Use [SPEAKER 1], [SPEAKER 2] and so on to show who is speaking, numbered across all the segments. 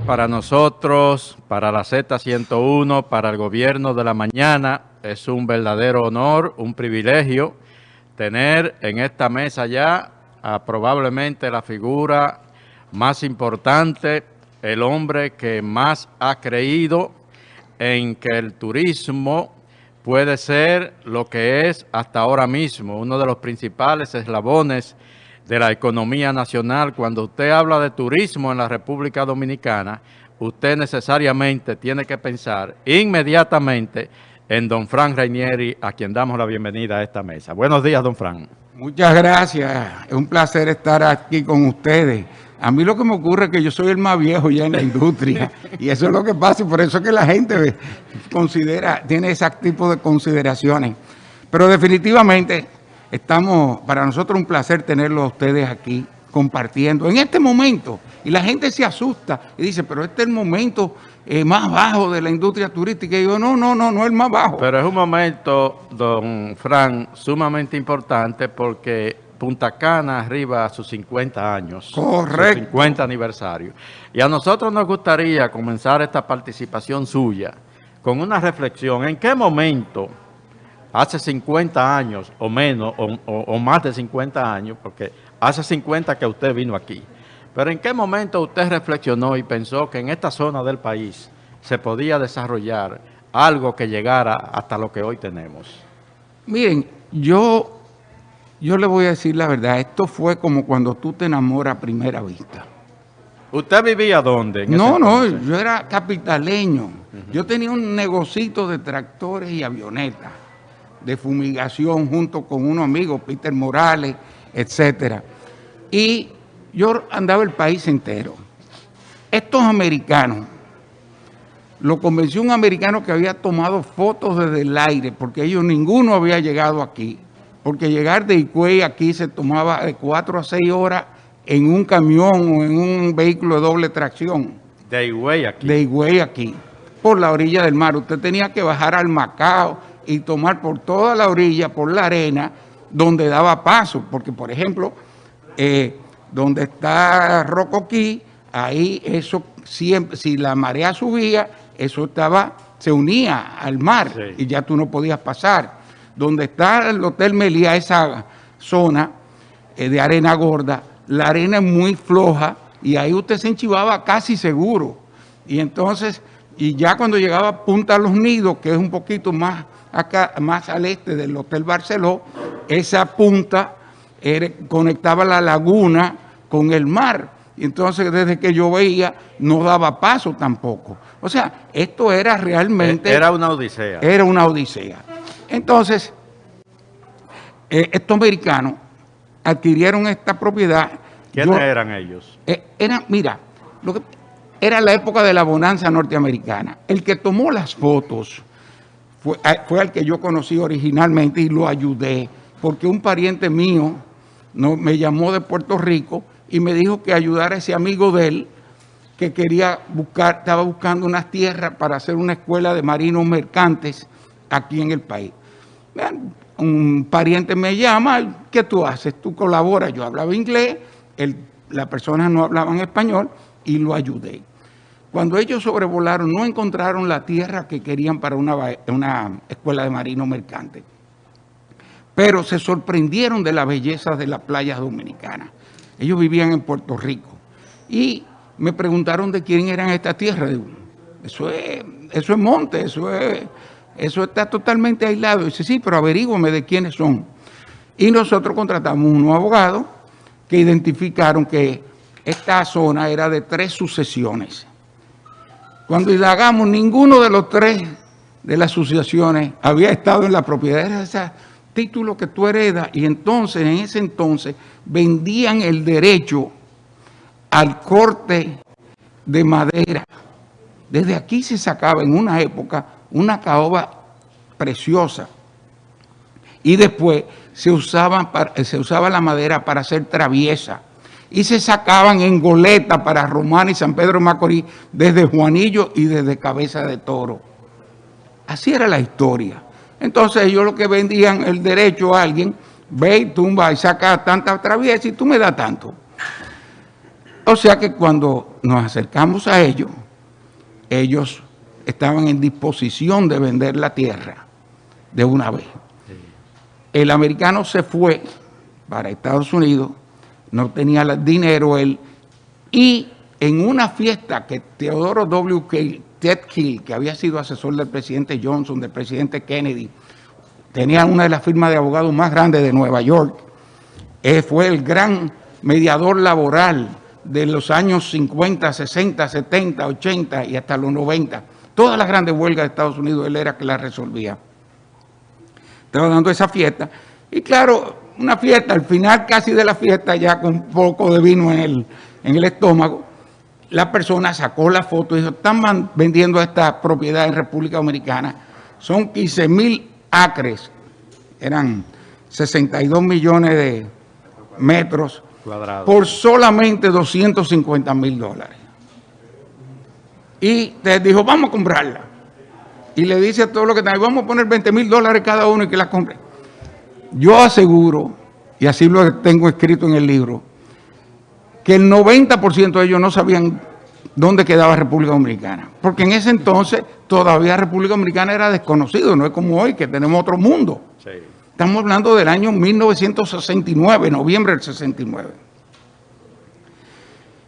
[SPEAKER 1] para nosotros, para la Z101, para el gobierno de la mañana, es un verdadero honor, un privilegio tener en esta mesa ya a probablemente la figura más importante, el hombre que más ha creído en que el turismo puede ser lo que es hasta ahora mismo, uno de los principales eslabones de la economía nacional. Cuando usted habla de turismo en la República Dominicana, usted necesariamente tiene que pensar inmediatamente en don Fran Rainieri, a quien damos la bienvenida a esta mesa. Buenos días, don Fran.
[SPEAKER 2] Muchas gracias, es un placer estar aquí con ustedes. A mí lo que me ocurre es que yo soy el más viejo ya en la industria y eso es lo que pasa y por eso es que la gente tiene ese tipo de consideraciones. Pero definitivamente para nosotros un placer tenerlos a ustedes aquí compartiendo en este momento. Y la gente se asusta y dice, pero este es el momento más bajo de la industria turística. Y yo, no es el más bajo.
[SPEAKER 1] Pero es un momento, don Fran, sumamente importante porque Punta Cana arriba a sus 50 años.
[SPEAKER 2] Correcto.
[SPEAKER 1] Su 50 aniversario. Y a nosotros nos gustaría comenzar esta participación suya con una reflexión. ¿En qué momento, hace 50 años o menos, o más de 50 años, porque hace 50 que usted vino aquí, pero en qué momento usted reflexionó y pensó que en esta zona del país se podía desarrollar algo que llegara hasta lo que hoy tenemos?
[SPEAKER 2] Miren, yo le voy a decir la verdad, esto fue como cuando tú te enamoras a primera vista.
[SPEAKER 1] ¿Usted vivía dónde?
[SPEAKER 2] No, yo era capitaleño. Yo tenía un negocito de tractores y avionetas, de fumigación, junto con unos amigos, Peter Morales, etcétera. Y yo andaba el país entero. Estos americanos, lo convenció un americano que había tomado fotos desde el aire, porque ninguno había llegado aquí. Porque llegar de Higüey aquí se tomaba de 4 a 6 horas en un camión o en un vehículo de doble tracción.
[SPEAKER 1] De Higüey aquí.
[SPEAKER 2] De Higüey aquí, por la orilla del mar. Usted tenía que bajar al Macao y tomar por toda la orilla, por la arena, donde daba paso. Porque, por ejemplo, donde está Rocoquí, ahí eso siempre, si la marea subía, eso se unía al mar, sí, y ya tú no podías pasar. Donde está el Hotel Meliá, esa zona de arena gorda, la arena es muy floja y ahí usted se enchivaba casi seguro. Y entonces, y ya cuando llegaba a Punta Los Nidos, que es un poquito más acá, más al este del Hotel Barceló, esa punta conectaba la laguna con el mar. Y entonces desde que yo veía no daba paso tampoco. O sea, esto era realmente...
[SPEAKER 1] Era una odisea.
[SPEAKER 2] Era una odisea. Entonces, estos americanos adquirieron esta propiedad.
[SPEAKER 1] ¿Quiénes eran ellos?
[SPEAKER 2] Era la época de la bonanza norteamericana. El que tomó las fotos fue al que yo conocí originalmente y lo ayudé, porque un pariente mío me llamó de Puerto Rico y me dijo que ayudara a ese amigo de él que estaba buscando unas tierras para hacer una escuela de marinos mercantes aquí en el país. Un pariente me llama, ¿qué tú haces? Tú colaboras. Yo hablaba inglés, las personas no hablaban español y lo ayudé. Cuando ellos sobrevolaron, no encontraron la tierra que querían para una escuela de marinos mercantes. Pero se sorprendieron de la belleza de las playas dominicanas. Ellos vivían en Puerto Rico y me preguntaron de quién eran estas tierras. Eso es monte, eso está totalmente aislado. Y dice, sí, pero averígüame de quiénes son. Y nosotros contratamos unos abogados que identificaron que esta zona era de 3 sucesiones. Cuando indagamos, ninguno de los 3 de las sucesiones había estado en la propiedad. Era ese título que tú heredas. Y entonces, en ese entonces, vendían el derecho al corte de madera. Desde aquí se sacaba en una época una caoba preciosa y después se usaba la madera para hacer traviesa y se sacaban en goleta para Romana y San Pedro de Macorís desde Juanillo y desde Cabeza de Toro. Así era la historia. Entonces ellos lo que vendían el derecho a alguien, ve y tumba y saca tanta traviesa y tú me das tanto. O sea que cuando nos acercamos a ellos, ellos estaban en disposición de vender la tierra de una vez. El americano se fue para Estados Unidos, no tenía el dinero él, y en una fiesta que Teodoro W. Ted Keel, que había sido asesor del presidente Johnson, del presidente Kennedy, tenía una de las firmas de abogados más grandes de Nueva York, fue el gran mediador laboral de los años 50, 60, 70, 80 y hasta los 90. Todas las grandes huelgas de Estados Unidos, él era que las resolvía. Estaba dando esa fiesta, y claro, una fiesta, al final casi de la fiesta, ya con un poco de vino en el estómago, la persona sacó la foto y dijo, están vendiendo esta propiedad en República Dominicana, son 15,000 acres, eran 62 millones de metros cuadrados, por solamente $250,000. Y les dijo, vamos a comprarla. Y le dice a todos los que están ahí, vamos a poner $20,000 cada uno y que la compre. Yo aseguro, y así lo tengo escrito en el libro, que el 90% de ellos no sabían dónde quedaba República Dominicana. Porque en ese entonces todavía República Dominicana era desconocido, no es como hoy que tenemos otro mundo. Sí. Estamos hablando del año 1969, noviembre del 69.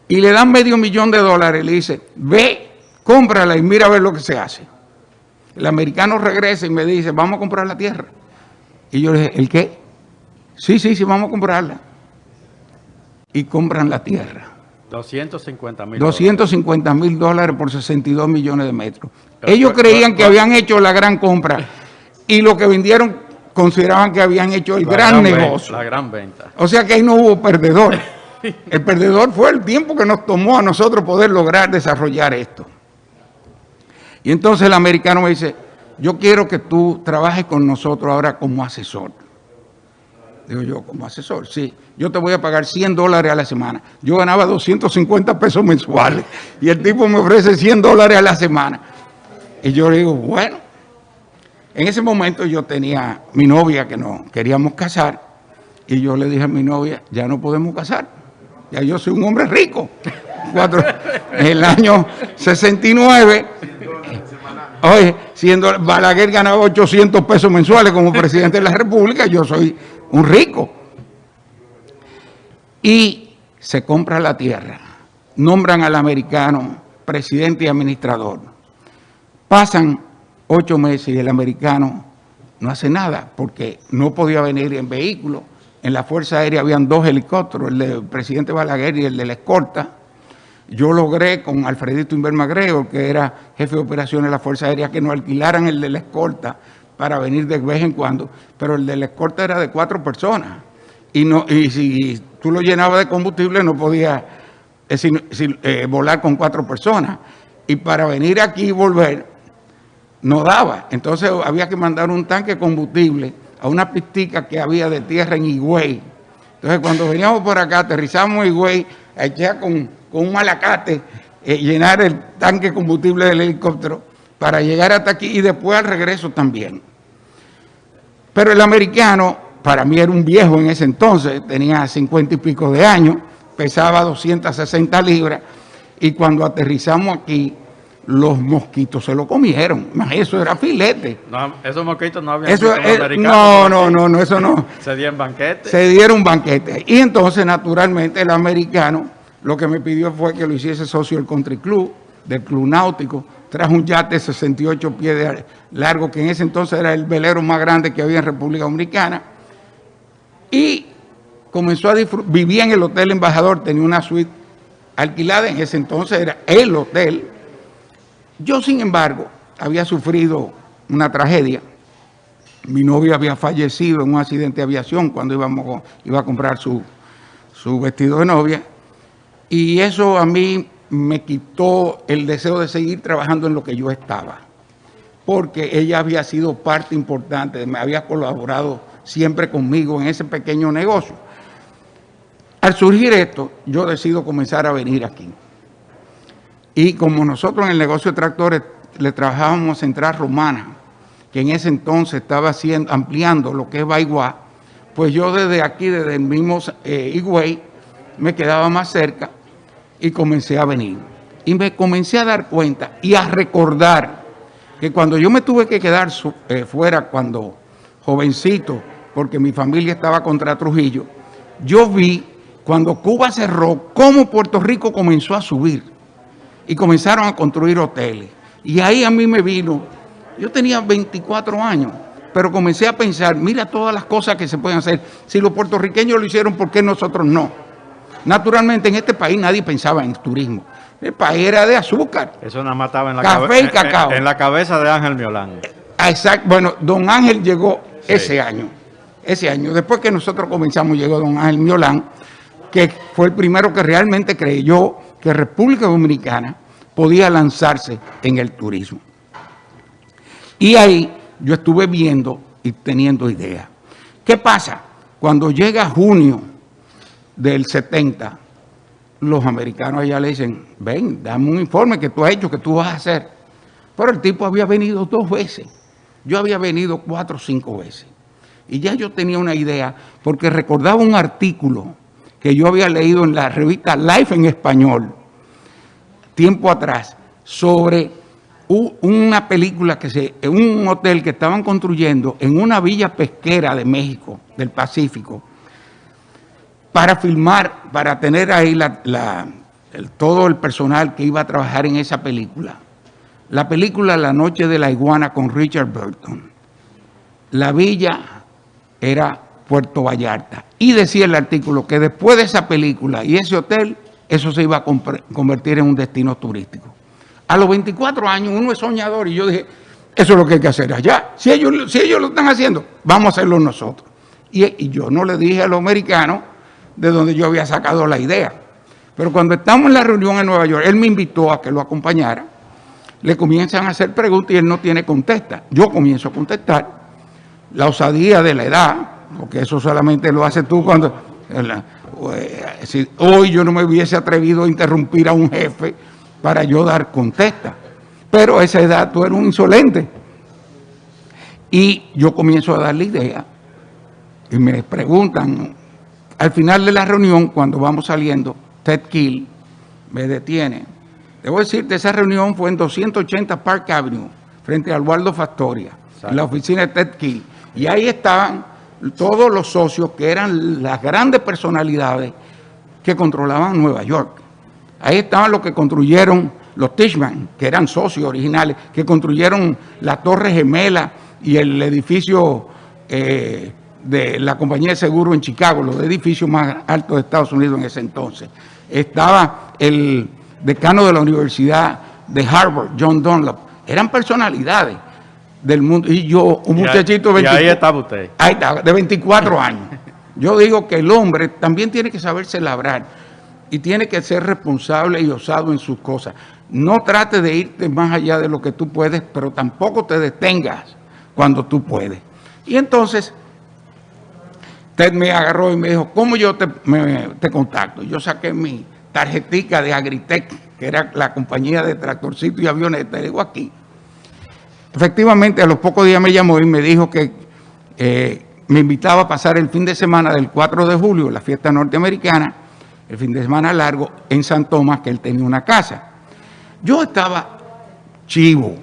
[SPEAKER 2] Y le dan $500,000, le dice, ve, cómprala y mira a ver lo que se hace. El americano regresa y me dice, vamos a comprar la tierra. Y yo le dije, ¿el qué? Sí, vamos a comprarla. Y compran la tierra.
[SPEAKER 1] $250,000.
[SPEAKER 2] $250,000 por 62 millones de metros. Ellos creían que habían hecho la gran compra y lo que vendieron consideraban que habían hecho el gran negocio.
[SPEAKER 1] La gran venta.
[SPEAKER 2] O sea que ahí no hubo perdedor. El perdedor fue el tiempo que nos tomó a nosotros poder lograr desarrollar esto. Y entonces el americano me dice, yo quiero que tú trabajes con nosotros ahora como asesor. Digo yo, ¿como asesor? Sí, yo te voy a pagar $100 a la semana. Yo ganaba 250 pesos mensuales y el tipo me ofrece $100 a la semana. Y yo le digo, bueno, en ese momento yo tenía mi novia que nos queríamos casar y yo le dije a mi novia, ya no podemos casar, ya yo soy un hombre rico. En el año 69... Oye, siendo Balaguer ganaba 800 pesos mensuales como presidente de la República, yo soy un rico. Y se compra la tierra, nombran al americano presidente y administrador. Pasan 8 meses y el americano no hace nada porque no podía venir en vehículo. En la Fuerza Aérea habían 2 helicópteros, el del presidente Balaguer y el de la escolta. Yo logré con Alfredito Invermagreo, que era jefe de operaciones de la Fuerza Aérea, que nos alquilaran el de la escolta para venir de vez en cuando, pero el de la escolta era de 4 personas. Y si tú lo llenabas de combustible no podías volar con 4 personas. Y para venir aquí y volver no daba. Entonces había que mandar un tanque de combustible a una pistica que había de tierra en Higüey. Entonces cuando veníamos por acá, aterrizamos en Higüey, echar con un malacate, llenar el tanque de combustible del helicóptero para llegar hasta aquí y después al regreso también. Pero el americano, para mí era un viejo en ese entonces, tenía 50 y pico de años, pesaba 260 libras y cuando aterrizamos aquí, los mosquitos se lo comieron. Eso era filete.
[SPEAKER 1] No, esos mosquitos no habían
[SPEAKER 2] eso, no, eso no.
[SPEAKER 1] Se dieron banquete.
[SPEAKER 2] Se dieron banquete. Y entonces, naturalmente, el americano lo que me pidió fue que lo hiciese socio del Country Club, del Club Náutico. Trajo un yate de 68 pies de largo, que en ese entonces era el velero más grande que había en República Dominicana. Y comenzó a disfrutar. Vivía en el Hotel Embajador, tenía una suite alquilada, en ese entonces era el hotel. Yo, sin embargo, había sufrido una tragedia. Mi novia había fallecido en un accidente de aviación cuando iba a comprar su vestido de novia. Y eso a mí me quitó el deseo de seguir trabajando en lo que yo estaba. Porque ella había sido parte importante, me había colaborado siempre conmigo en ese pequeño negocio. Al surgir esto, yo decido comenzar a venir aquí. Y como nosotros en el negocio de tractores le trabajábamos a Central Romana, que en ese entonces estaba ampliando lo que es Baigua, pues yo desde aquí, desde el mismo Higüey, me quedaba más cerca y comencé a venir. Y me comencé a dar cuenta y a recordar que cuando yo me tuve que quedar fuera cuando jovencito, porque mi familia estaba contra Trujillo, yo vi cuando Cuba cerró cómo Puerto Rico comenzó a subir y comenzaron a construir hoteles. Y ahí a mí me vino, yo tenía 24 años, pero comencé a pensar, mira todas las cosas que se pueden hacer. Si los puertorriqueños lo hicieron, ¿por qué nosotros no? Naturalmente en este país nadie pensaba en turismo. El país era de azúcar.
[SPEAKER 1] Eso nada más estaba en la
[SPEAKER 2] café y cacao.
[SPEAKER 1] En la cabeza de Ángel Miolán.
[SPEAKER 2] Exacto. Bueno, don Ángel llegó ese año. Ese año. Después que nosotros comenzamos, llegó don Ángel Miolán, que fue el primero que realmente creyó que República Dominicana podía lanzarse en el turismo. Y ahí yo estuve viendo y teniendo ideas. ¿Qué pasa? Cuando llega junio del 70, los americanos allá le dicen, ven, dame un informe que tú has hecho, que tú vas a hacer. Pero el tipo había venido 2 veces. Yo había venido 4 o 5 veces. Y ya yo tenía una idea, porque recordaba un artículo que yo había leído en la revista Life en español, tiempo atrás, sobre una película, un hotel que estaban construyendo en una villa pesquera de México, del Pacífico, para filmar, para tener ahí todo el personal que iba a trabajar en esa película. La película La Noche de la Iguana con Richard Burton. La villa era Puerto Vallarta. Y decía el artículo que después de esa película y ese hotel, eso se iba a convertir en un destino turístico. A los 24 años uno es soñador y yo dije, eso es lo que hay que hacer allá. Si ellos lo están haciendo, vamos a hacerlo nosotros. Y yo no le dije a los americanos de donde yo había sacado la idea. Pero cuando estamos en la reunión en Nueva York, él me invitó a que lo acompañara. Le comienzan a hacer preguntas y él no tiene contesta. Yo comienzo a contestar. La osadía de la edad, porque eso solamente lo haces tú cuando... hoy yo no me hubiese atrevido a interrumpir a un jefe para yo dar contesta. Pero a esa edad tú eres un insolente. Y yo comienzo a darle idea. Y me preguntan, al final de la reunión, cuando vamos saliendo, Ted Kill me detiene. Debo decirte, esa reunión fue en 280 Park Avenue, frente al Waldo Factoria, en la oficina de Ted Kill. Y ahí estaban todos los socios que eran las grandes personalidades que controlaban Nueva York. Ahí estaban los que construyeron los Tishman, que eran socios originales, que construyeron la Torre Gemela y el edificio de la compañía de seguros en Chicago, los edificios más altos de Estados Unidos en ese entonces. Estaba el decano de la Universidad de Harvard, John Dunlap. Eran personalidades del mundo. Y yo, un muchachito de 24,
[SPEAKER 1] y ahí estaba usted.
[SPEAKER 2] Ahí estaba, de 24 años. Yo digo que el hombre también tiene que saberse labrar y tiene que ser responsable y osado en sus cosas. No trate de irte más allá de lo que tú puedes, pero tampoco te detengas cuando tú puedes. Y entonces, Ted me agarró y me dijo, ¿cómo yo te contacto? Yo saqué mi tarjetica de Agritech, que era la compañía de tractorcitos y avionetas, le digo aquí. Efectivamente, a los pocos días me llamó y me dijo que me invitaba a pasar el fin de semana del 4 de julio, la fiesta norteamericana, el fin de semana largo, en San Tomás, que él tenía una casa. Yo estaba chivo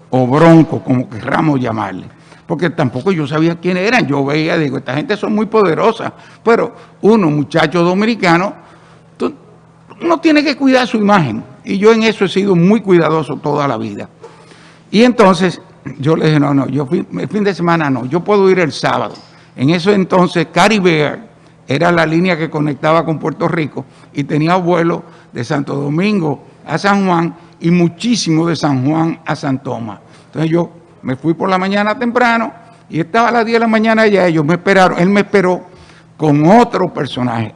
[SPEAKER 2] o bronco, como querramos llamarle, porque tampoco yo sabía quiénes eran. Yo veía, digo, esta gente son muy poderosa, pero uno, muchacho dominicano, uno tiene que cuidar su imagen. Y yo en eso he sido muy cuidadoso toda la vida. Y entonces yo le dije, no, yo el fin de semana no, yo puedo ir el sábado. En eso entonces Caribe era la línea que conectaba con Puerto Rico y tenía vuelos de Santo Domingo a San Juan y muchísimo de San Juan a San Tomás. Entonces yo me fui por la mañana temprano y estaba a las 10 de la mañana allá, ellos me esperaron, él me esperó con otro personaje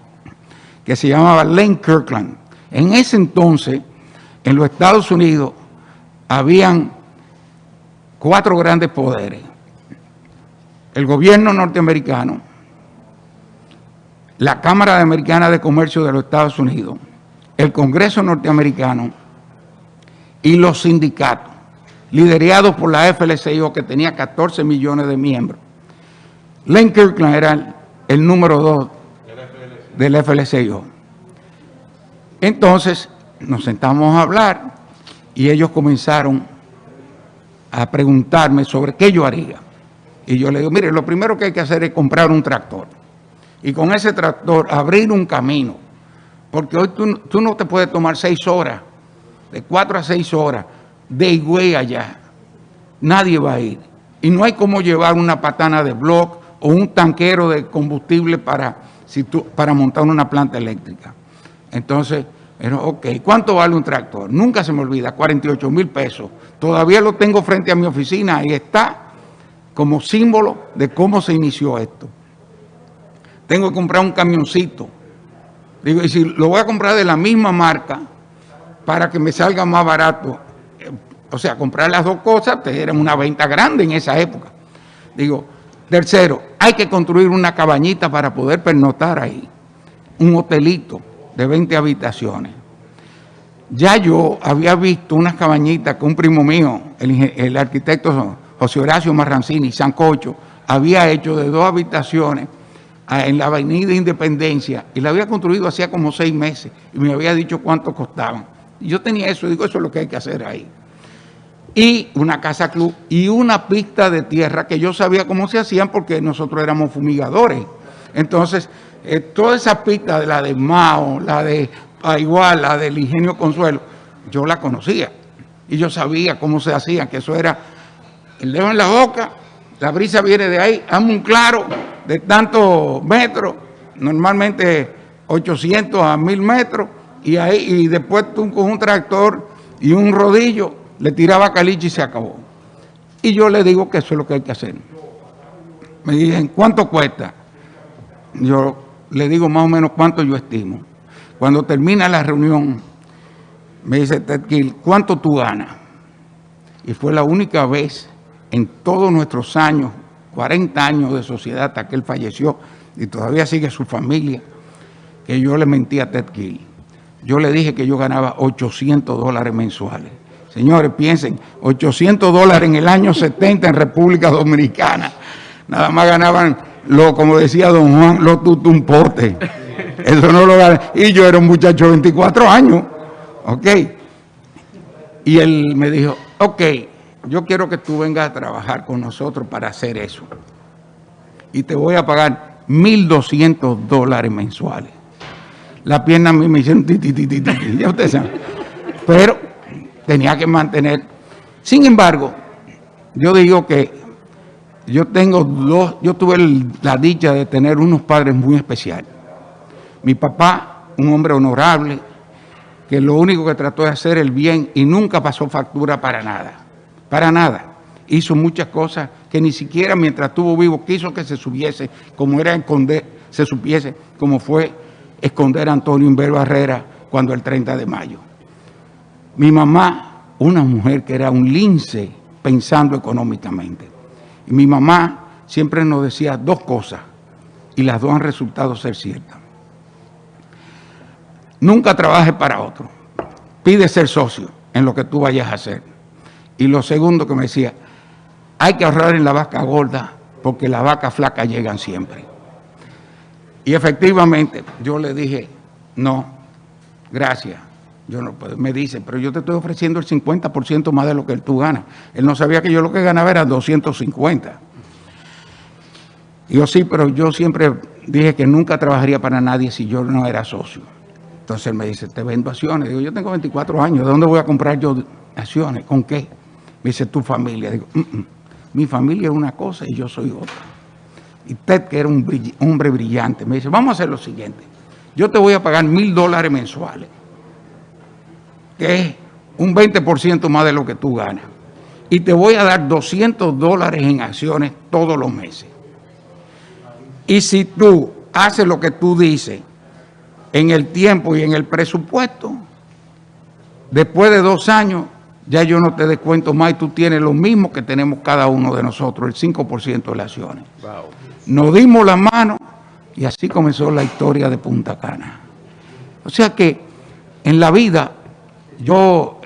[SPEAKER 2] que se llamaba Lane Kirkland. En ese entonces, en los Estados Unidos, habían 4 grandes poderes. El gobierno norteamericano, la Cámara Americana de Comercio de los Estados Unidos, el Congreso norteamericano y los sindicatos, liderados por la FLCIO, que tenía 14 millones de miembros. Lane Kirkland era el número 2 del FLCIO. Entonces, nos sentamos a hablar y ellos comenzaron a preguntarme sobre qué yo haría. Y yo le digo, mire, lo primero que hay que hacer es comprar un tractor. Y con ese tractor abrir un camino. Porque hoy tú no te puedes tomar 6 horas, de 4 a 6 horas, de Higüey allá. Nadie va a ir. Y no hay como llevar una patana de bloc o un tanquero de combustible para montar una planta eléctrica. Entonces, ok, ¿cuánto vale un tractor? Nunca se me olvida, 48,000 pesos. Todavía lo tengo frente a mi oficina y está como símbolo de cómo se inició esto. Tengo que comprar un camioncito. Digo, y si lo voy a comprar de la misma marca para que me salga más barato, o sea, comprar las dos cosas, era una venta grande en esa época. Digo, tercero, hay que construir una cabañita para poder pernoctar ahí, un hotelito de 20 habitaciones. Ya yo había visto unas cabañitas que un primo mío, el arquitecto José Horacio Marrancini, Sancocho, había hecho de 2 habitaciones en la avenida Independencia, y la había construido hacía como 6 meses, y me había dicho cuánto costaban. Y yo tenía eso, digo, eso es lo que hay que hacer ahí. Y una casa club y una pista de tierra que yo sabía cómo se hacían porque nosotros éramos fumigadores. Entonces, todas esas pistas, la de Mao, la de Paigual, la del Ingenio Consuelo, yo la conocía. Y yo sabía cómo se hacían, que eso era el dedo en la boca, la brisa viene de ahí, hazme un claro de tantos metros, normalmente 800 a 1000 metros, y después tú con un tractor y un rodillo le tiraba caliche y se acabó. Y yo le digo que eso es lo que hay que hacer. Me dicen, ¿cuánto cuesta? Yo le digo más o menos cuánto yo estimo. Cuando termina la reunión, me dice Ted Gill, ¿cuánto tú ganas? Y fue la única vez en todos nuestros años, 40 años de sociedad hasta que él falleció, y todavía sigue su familia, que yo le mentí a Ted Gill. Yo le dije que yo ganaba $800 mensuales. Señores, piensen, $800 en el año 70 en República Dominicana. Nada más ganaban, como decía don Juan, los tutumpotes. Eso no lo gané. Y yo era un muchacho de 24 años. ¿Ok? Y él me dijo, ok, yo quiero que tú vengas a trabajar con nosotros para hacer eso. Y te voy a pagar $1,200 mensuales. La pierna a mí me hicieron ya ustedes saben. Pero tenía que mantener. Sin embargo, yo digo que yo tuve la dicha de tener unos padres muy especiales. Mi papá, un hombre honorable, que lo único que trató de hacer el bien y nunca pasó factura para nada. Para nada. Hizo muchas cosas que ni siquiera mientras estuvo vivo quiso que se supiese como fue esconder a Antonio Inver Barrera cuando el 30 de mayo. Mi mamá, una mujer que era un lince pensando económicamente. Y mi mamá siempre nos decía 2 cosas, y las 2 han resultado ser ciertas. Nunca trabajes para otro. Pide ser socio en lo que tú vayas a hacer. Y lo segundo que me decía, hay que ahorrar en la vaca gorda porque las vacas flacas llegan siempre. Y efectivamente, yo le dije, no, gracias. Yo no puedo. Me dice, pero yo te estoy ofreciendo el 50% más de lo que tú ganas. Él no sabía que yo lo que ganaba era 250. Y yo sí, pero yo siempre dije que nunca trabajaría para nadie si yo no era socio. Entonces él me dice, te vendo acciones. Digo, yo tengo 24 años, ¿de dónde voy a comprar yo acciones? ¿Con qué? Me dice, tu familia. Digo, mi familia es una cosa y yo soy otra. Y Ted, que era un hombre brillante, me dice, vamos a hacer lo siguiente. Yo te voy a pagar $1,000 mensuales, que es un 20% más de lo que tú ganas. Y te voy a dar $200 en acciones todos los meses. Y si tú haces lo que tú dices en el tiempo y en el presupuesto, después de 2 años, ya yo no te descuento más y tú tienes lo mismo que tenemos cada uno de nosotros, el 5% de las acciones. Wow. Nos dimos la mano y así comenzó la historia de Punta Cana. O sea que en la vida,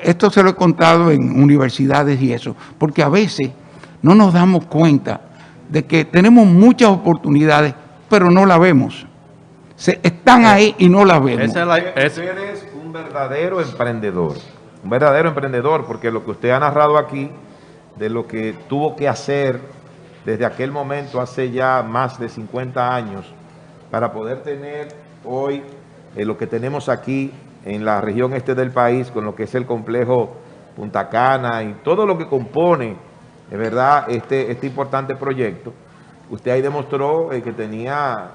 [SPEAKER 2] esto se lo he contado en universidades y eso, porque a veces no nos damos cuenta de que tenemos muchas oportunidades, pero no las vemos. Están ahí y no las vemos.
[SPEAKER 3] Esa es un verdadero emprendedor, porque lo que usted ha narrado aquí, de lo que tuvo que hacer desde aquel momento, hace ya más de 50 años, para poder tener hoy lo que tenemos aquí en la región este del país, con lo que es el complejo Punta Cana y todo lo que compone, de verdad, este importante proyecto. Usted ahí demostró que tenía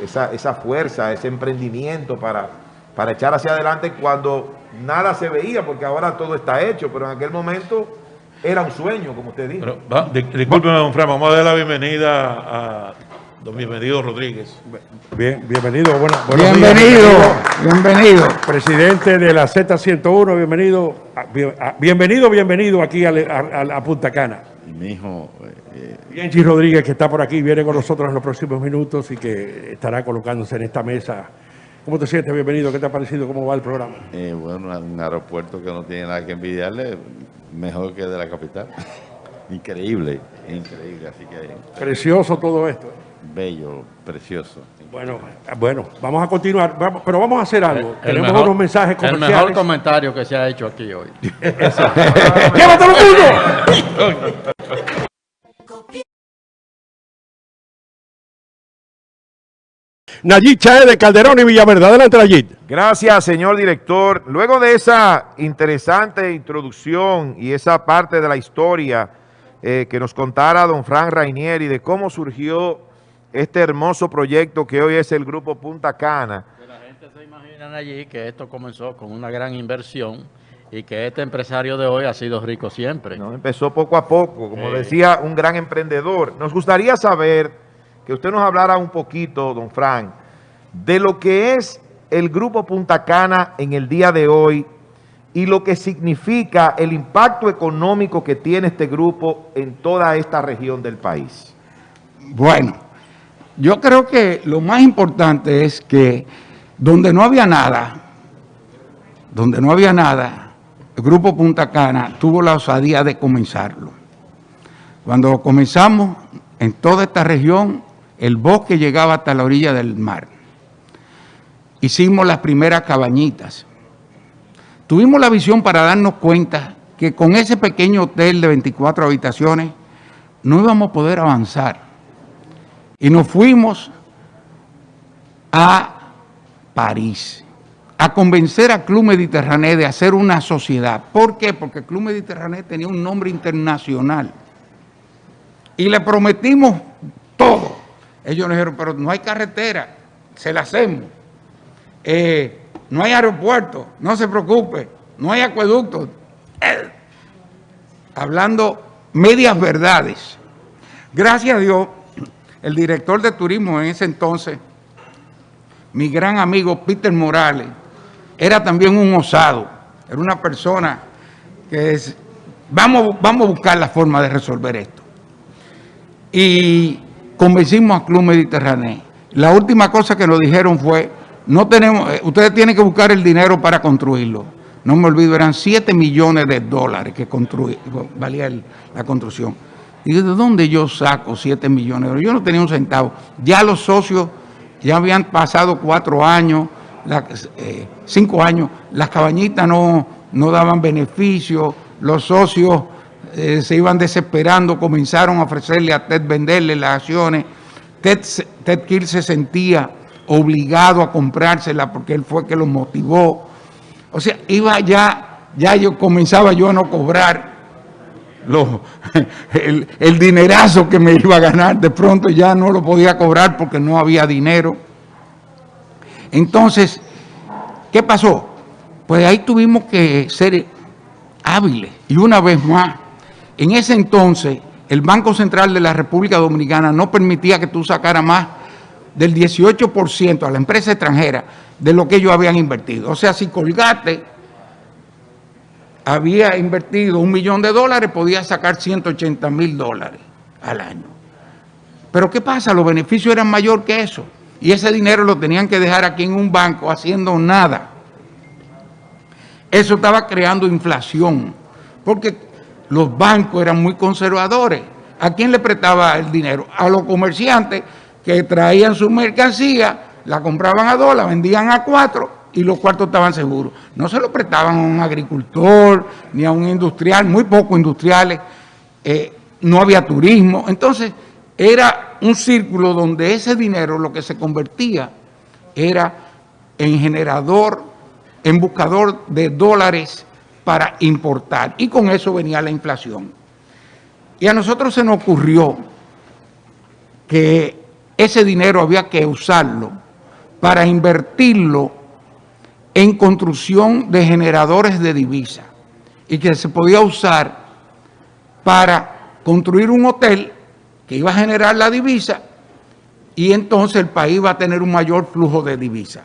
[SPEAKER 3] esa fuerza, ese emprendimiento para echar hacia adelante cuando nada se veía, porque ahora todo está hecho, pero en aquel momento era un sueño, como usted dijo.
[SPEAKER 4] Discúlpeme, don Fran, vamos a dar la bienvenida a don Bienvenido Rodríguez.
[SPEAKER 5] Bienvenido,
[SPEAKER 2] Bienvenido.
[SPEAKER 5] Presidente de la Z101, bienvenido aquí a Punta Cana.
[SPEAKER 6] Mi hijo,
[SPEAKER 5] Bienchi Rodríguez, que está por aquí, viene con nosotros en los próximos minutos y que estará colocándose en esta mesa. ¿Cómo te sientes? Bienvenido. ¿Qué te ha parecido? ¿Cómo va el programa?
[SPEAKER 6] bueno, un aeropuerto que no tiene nada que envidiarle, mejor que de la capital. Increíble, así que...
[SPEAKER 5] Precioso todo esto.
[SPEAKER 6] Bello, precioso.
[SPEAKER 5] Bueno, vamos a continuar, pero vamos a hacer algo. Tenemos
[SPEAKER 1] mejor,
[SPEAKER 5] unos mensajes comerciales.
[SPEAKER 1] El mejor comentario que se ha hecho aquí hoy.
[SPEAKER 5] ¡Llévatelo, mundo! Nayib Chae de Calderón y Villaverde. Adelante, Nayib.
[SPEAKER 3] Gracias, señor director. Luego de esa interesante introducción y esa parte de la historia que nos contara don Fran Rainieri de cómo surgió este hermoso proyecto que hoy es el Grupo Punta Cana.
[SPEAKER 1] La gente se imagina allí que esto comenzó con una gran inversión y que este empresario de hoy ha sido rico siempre.
[SPEAKER 3] No, empezó poco a poco, como decía, un gran emprendedor. Nos gustaría saber que usted nos hablara un poquito, don Fran, de lo que es el Grupo Punta Cana en el día de hoy y lo que significa el impacto económico que tiene este grupo en toda esta región del país.
[SPEAKER 2] Bueno, yo creo que lo más importante es que donde no había nada, el Grupo Punta Cana tuvo la osadía de comenzarlo. Cuando comenzamos en toda esta región, el bosque llegaba hasta la orilla del mar. Hicimos las primeras cabañitas. Tuvimos la visión para darnos cuenta que con ese pequeño hotel de 24 habitaciones no íbamos a poder avanzar. Y nos fuimos a París a convencer al Club Mediterráneo de hacer una sociedad. ¿Por qué? Porque el Club Mediterráneo tenía un nombre internacional. Y le prometimos todo. Ellos nos dijeron, pero no hay carretera, se la hacemos. No hay aeropuerto, no se preocupe, no hay acueducto. Hablando medias verdades. Gracias a Dios, el director de turismo en ese entonces, mi gran amigo Peter Morales, era también un osado, era una persona que vamos a buscar la forma de resolver esto. Y convencimos al Club Mediterráneo. La última cosa que nos dijeron fue, no tenemos, ustedes tienen que buscar el dinero para construirlo. No me olvido, eran $7 millones que valía la construcción. Y ¿de dónde yo saco 7 millones de euros? Yo no tenía un centavo. Ya los socios ya habían pasado 4 años, 5 años, las cabañitas no daban beneficio, los socios se iban desesperando, comenzaron a ofrecerle a Ted venderle las acciones. Ted Keel se sentía obligado a comprársela porque él fue que lo motivó. O sea, comenzaba yo a no cobrar el dinerazo que me iba a ganar. De pronto ya no lo podía cobrar porque no había dinero. Entonces, ¿qué pasó? Pues ahí tuvimos que ser hábiles. Y una vez más, en ese entonces, el Banco Central de la República Dominicana no permitía que tú sacaras más del 18% a la empresa extranjera de lo que ellos habían invertido. O sea, si Colgate había invertido $1 millón, podía sacar $180,000 al año. Pero ¿qué pasa? Los beneficios eran mayor que eso. Y ese dinero lo tenían que dejar aquí en un banco haciendo nada. Eso estaba creando inflación, porque los bancos eran muy conservadores. ¿A quién le prestaba el dinero? A los comerciantes que traían su mercancía, la compraban a $2, la vendían a $4 y los cuartos estaban seguros. No se lo prestaban a un agricultor ni a un industrial, muy pocos industriales, no había turismo. Entonces era un círculo donde ese dinero lo que se convertía era en generador, en buscador de dólares para importar, y con eso venía la inflación. Y a nosotros se nos ocurrió que ese dinero había que usarlo para invertirlo en construcción de generadores de divisas y que se podía usar para construir un hotel que iba a generar la divisa y entonces el país va a tener un mayor flujo de divisas.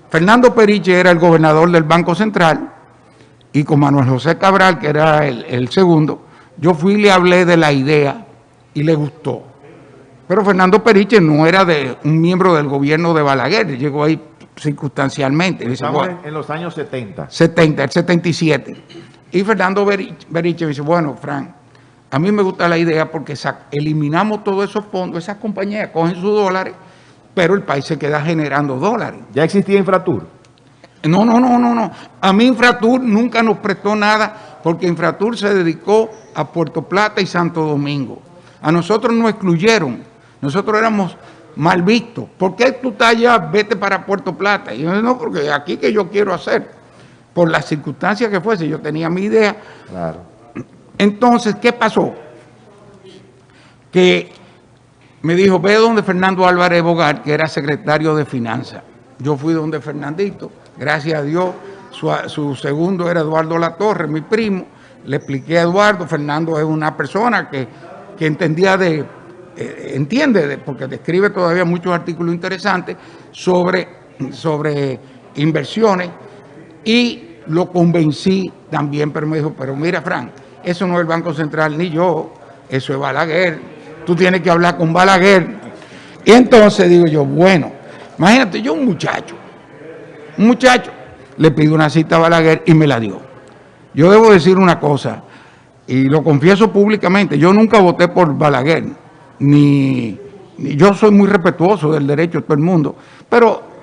[SPEAKER 2] Fernando Periche era el gobernador del Banco Central y con Manuel José Cabral, que era el segundo, yo fui y le hablé de la idea y le gustó. Pero Fernando Periche no era de un miembro del gobierno de Balaguer, llegó ahí circunstancialmente.
[SPEAKER 3] Estamos en los años 70.
[SPEAKER 2] 70, el 77. Y Fernando Periche me dice, bueno, Frank, a mí me gusta la idea porque eliminamos todos esos fondos, esas compañías cogen sus dólares, pero el país se queda generando dólares.
[SPEAKER 3] ¿Ya existía Infratur?
[SPEAKER 2] No. A mí Infratur nunca nos prestó nada porque Infratur se dedicó a Puerto Plata y Santo Domingo. A nosotros nos excluyeron. Nosotros éramos mal vistos. ¿Por qué tú estás allá? Vete para Puerto Plata. Y yo no, porque aquí que yo quiero hacer. Por las circunstancias que fuese, yo tenía mi idea.
[SPEAKER 3] Claro.
[SPEAKER 2] Entonces, ¿qué pasó? Que me dijo, ve donde Fernando Álvarez Bogar, que era secretario de Finanzas. Yo fui donde Fernandito, gracias a Dios, su segundo era Eduardo Latorre, mi primo. Le expliqué a Eduardo, Fernando es una persona que entendía entiende, porque escribe todavía muchos artículos interesantes sobre inversiones, y lo convencí también, pero me dijo, pero mira, Frank, eso no es el Banco Central ni yo, eso es Balaguer, tú tienes que hablar con Balaguer. Y entonces digo yo, bueno, imagínate, yo un muchacho, le pido una cita a Balaguer y me la dio. Yo debo decir una cosa, y lo confieso públicamente, yo nunca voté por Balaguer, ni yo soy muy respetuoso del derecho de todo el mundo, pero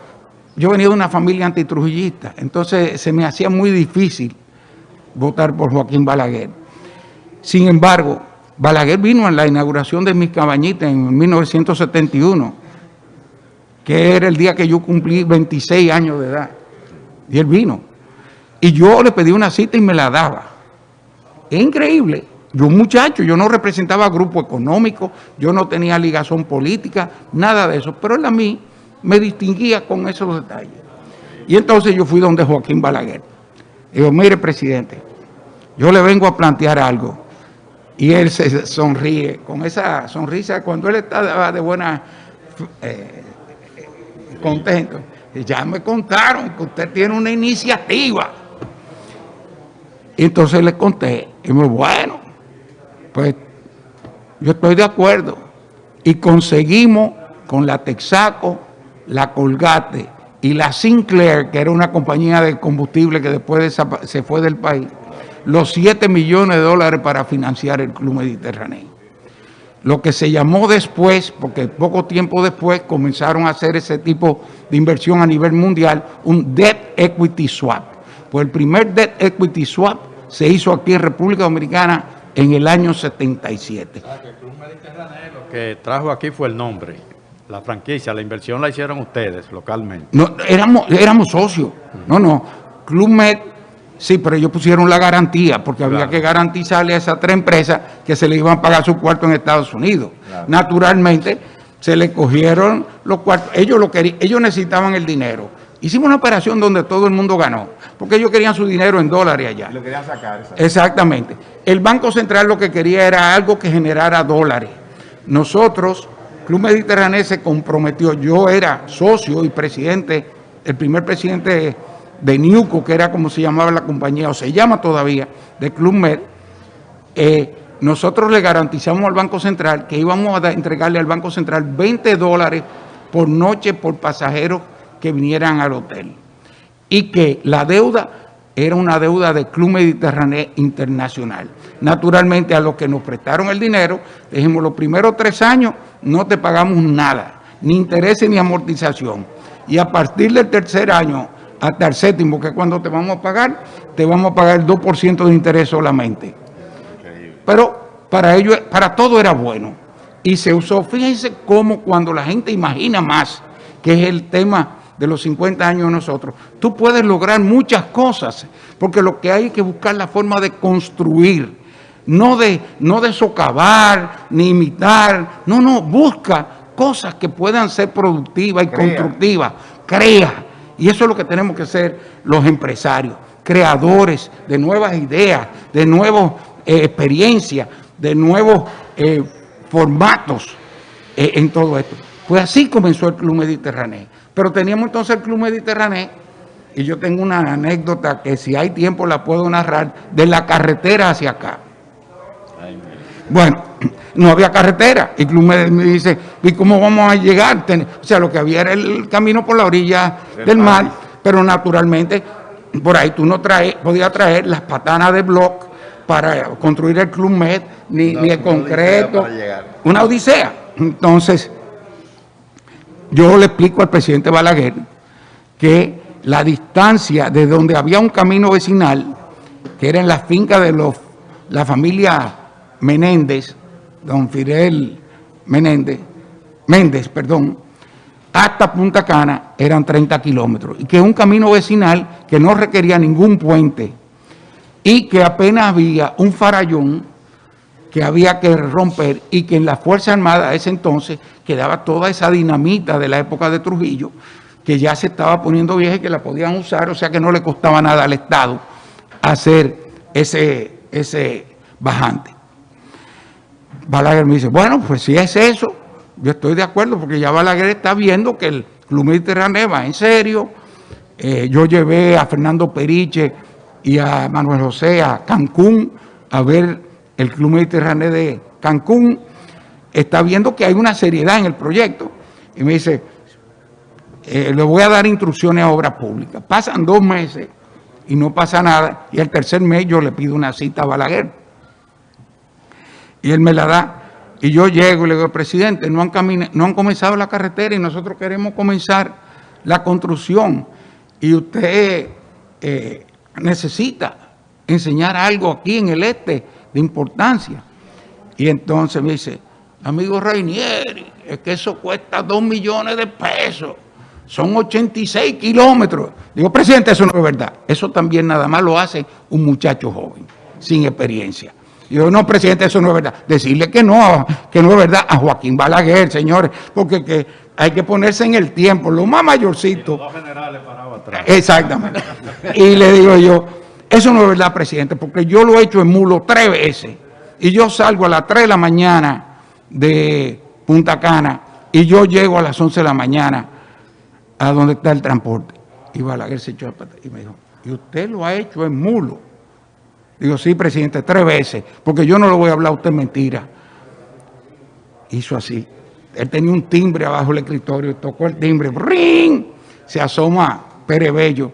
[SPEAKER 2] yo venía de una familia antitrujillista, entonces se me hacía muy difícil votar por Joaquín Balaguer. Sin embargo, Balaguer vino en la inauguración de Mis Cabañitas en 1971, que era el día que yo cumplí 26 años de edad, y él vino. Y yo le pedí una cita y me la daba. Es increíble. Yo, un muchacho, yo no representaba grupo económico, yo no tenía ligazón política, nada de eso, pero él a mí me distinguía con esos detalles. Y entonces yo fui donde Joaquín Balaguer. Digo, mire, presidente, yo le vengo a plantear algo. Y él se sonríe, con esa sonrisa, cuando él está de buena, contento. Y ya me contaron que usted tiene una iniciativa. Y entonces le conté, y me dijo, bueno, pues yo estoy de acuerdo. Y conseguimos con la Texaco, la Colgate y la Sinclair, que era una compañía de combustible que después se fue del país, los 7 millones de dólares para financiar el Club Mediterráneo. Lo que se llamó después, porque poco tiempo después comenzaron a hacer ese tipo de inversión a nivel mundial, un Debt Equity Swap. Pues el primer Debt Equity Swap se hizo aquí en República Dominicana en el año 77.
[SPEAKER 1] Que el Club Mediterráneo lo que trajo aquí fue el nombre, la franquicia, la inversión la hicieron ustedes localmente.
[SPEAKER 2] No, éramos socios. No. Club Med, sí, pero ellos pusieron la garantía, porque había que garantizarle a esas 3 empresas que se le iban a pagar sus cuartos en Estados Unidos. Claro. Naturalmente, se le cogieron los cuartos. Ellos necesitaban el dinero. Hicimos una operación donde todo el mundo ganó, porque ellos querían su dinero en dólares allá.
[SPEAKER 3] Y lo querían sacar.
[SPEAKER 2] Exactamente. El Banco Central lo que quería era algo que generara dólares. Nosotros, Club Mediterráneo, se comprometió. Yo era socio y presidente, el primer presidente de Newco, que era como se llamaba la compañía, o se llama todavía, de Club Med. Nosotros le garantizamos al Banco Central que íbamos a entregarle al Banco Central $20 por noche por pasajeros que vinieran al hotel. Y que la deuda era una deuda de Club Mediterráneo Internacional. Naturalmente, a los que nos prestaron el dinero, dijimos, los primeros 3 años no te pagamos nada, ni intereses ni amortización. Y a partir del tercer año, hasta el séptimo, que cuando te vamos a pagar el 2% de interés solamente. Pero para ello, para todo era bueno. Y se usó, fíjense cómo cuando la gente imagina más, que es el tema de los 50 años de nosotros, tú puedes lograr muchas cosas, porque lo que hay que buscar la forma de construir, no de socavar, ni imitar, no, busca cosas que puedan ser productivas y constructivas, crea. Y eso es lo que tenemos que ser los empresarios, creadores de nuevas ideas, de nuevas experiencias, de nuevos formatos en todo esto. Pues así comenzó el Club Mediterráneo. Pero teníamos entonces el Club Mediterráneo, y yo tengo una anécdota que si hay tiempo la puedo narrar, de la carretera hacia acá. Bueno, no había carretera, y el Club me dice, ¿y cómo vamos a llegar? O sea, lo que había era el camino por la orilla del mar, pero naturalmente por ahí tú no podías traer las patanas de bloc para construir el Club Med, ni el concreto, una odisea. Entonces, yo le explico al presidente Balaguer que la distancia de donde había un camino vecinal, que era en la finca de la familia Menéndez, don Fidel Méndez, hasta Punta Cana eran 30 kilómetros, y que es un camino vecinal que no requería ningún puente, y que apenas había un farallón que había que romper, y que en la Fuerza Armada a ese entonces quedaba toda esa dinamita de la época de Trujillo, que ya se estaba poniendo vieja y que la podían usar, o sea que no le costaba nada al Estado hacer ese bajante. Balaguer me dice, bueno, pues si es eso, yo estoy de acuerdo, porque ya Balaguer está viendo que el Club Mediterráneo va en serio. Yo llevé a Fernando Periche y a Manuel José a Cancún a ver el Club Mediterráneo de Cancún. Está viendo que hay una seriedad en el proyecto, y me dice, le voy a dar instrucciones a Obras Públicas. Pasan 2 meses y no pasa nada, y el tercer mes yo le pido una cita a Balaguer, y él me la da, y yo llego y le digo, presidente, no han comenzado la carretera y nosotros queremos comenzar la construcción, y usted necesita enseñar algo aquí en el este de importancia. Y entonces me dice, amigo Rainieri, es que eso cuesta 2 millones de pesos, son 86 kilómetros. Digo, presidente, eso no es verdad, eso también nada más lo hace un muchacho joven, sin experiencia. Yo, no, presidente, eso no es verdad. Decirle que no es verdad a Joaquín Balaguer, señores, porque hay que ponerse en el tiempo, lo más mayorcito. Los dos generales parados atrás. Exactamente. Y le digo yo, eso no es verdad, presidente, porque yo lo he hecho en mulo 3 veces, y yo salgo a las 3 de la mañana de Punta Cana, y yo llego a las 11 de la mañana a donde está el transporte. Y Balaguer se echó a patar y me dijo, ¿y usted lo ha hecho en mulo? Digo, sí, presidente, 3 veces, porque yo no le voy a hablar a usted mentira. Hizo así. Él tenía un timbre abajo del escritorio, tocó el timbre, ¡ring! Se asoma Pérez Bello.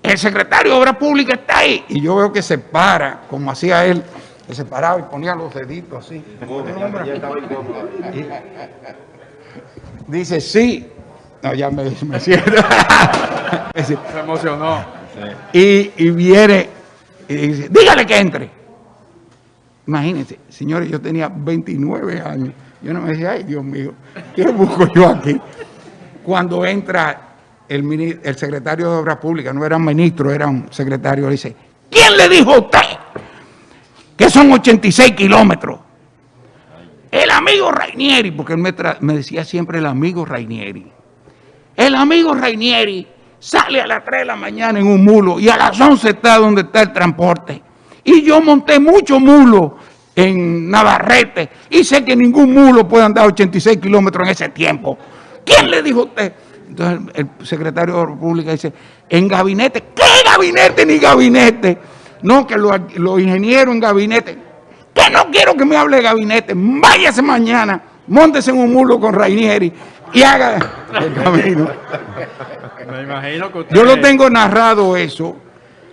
[SPEAKER 2] El secretario de Obras Públicas está ahí. Y yo veo que se para, como hacía él, que se paraba y ponía los deditos así. Dice, sí. No, ya me siento. Se emocionó. Sí. Y viene y dice, dígale que entre. Imagínense, señores, yo tenía 29 años. Yo no me decía, ay, Dios mío, ¿qué busco yo aquí? Cuando entra el secretario de Obras Públicas, no era un ministro, era un secretario, le dice, ¿quién le dijo a usted que son 86 kilómetros? El amigo Rainieri, porque él me decía siempre el amigo Rainieri. El amigo Rainieri sale a las 3 de la mañana en un mulo y a las 11 está donde está el transporte. Y yo monté muchos mulos en Navarrete y sé que ningún mulo puede andar 86 kilómetros en ese tiempo. ¿Quién le dijo a usted? Entonces el secretario de Obras Públicas dice, en gabinete. ¿Qué gabinete ni gabinete? No, que los ingenieros en gabinete. Que no quiero que me hable de gabinete. Váyase mañana, móntese en un mulo con Rainieri y haga el camino.
[SPEAKER 1] Me imagino que usted...
[SPEAKER 2] Yo lo tengo narrado eso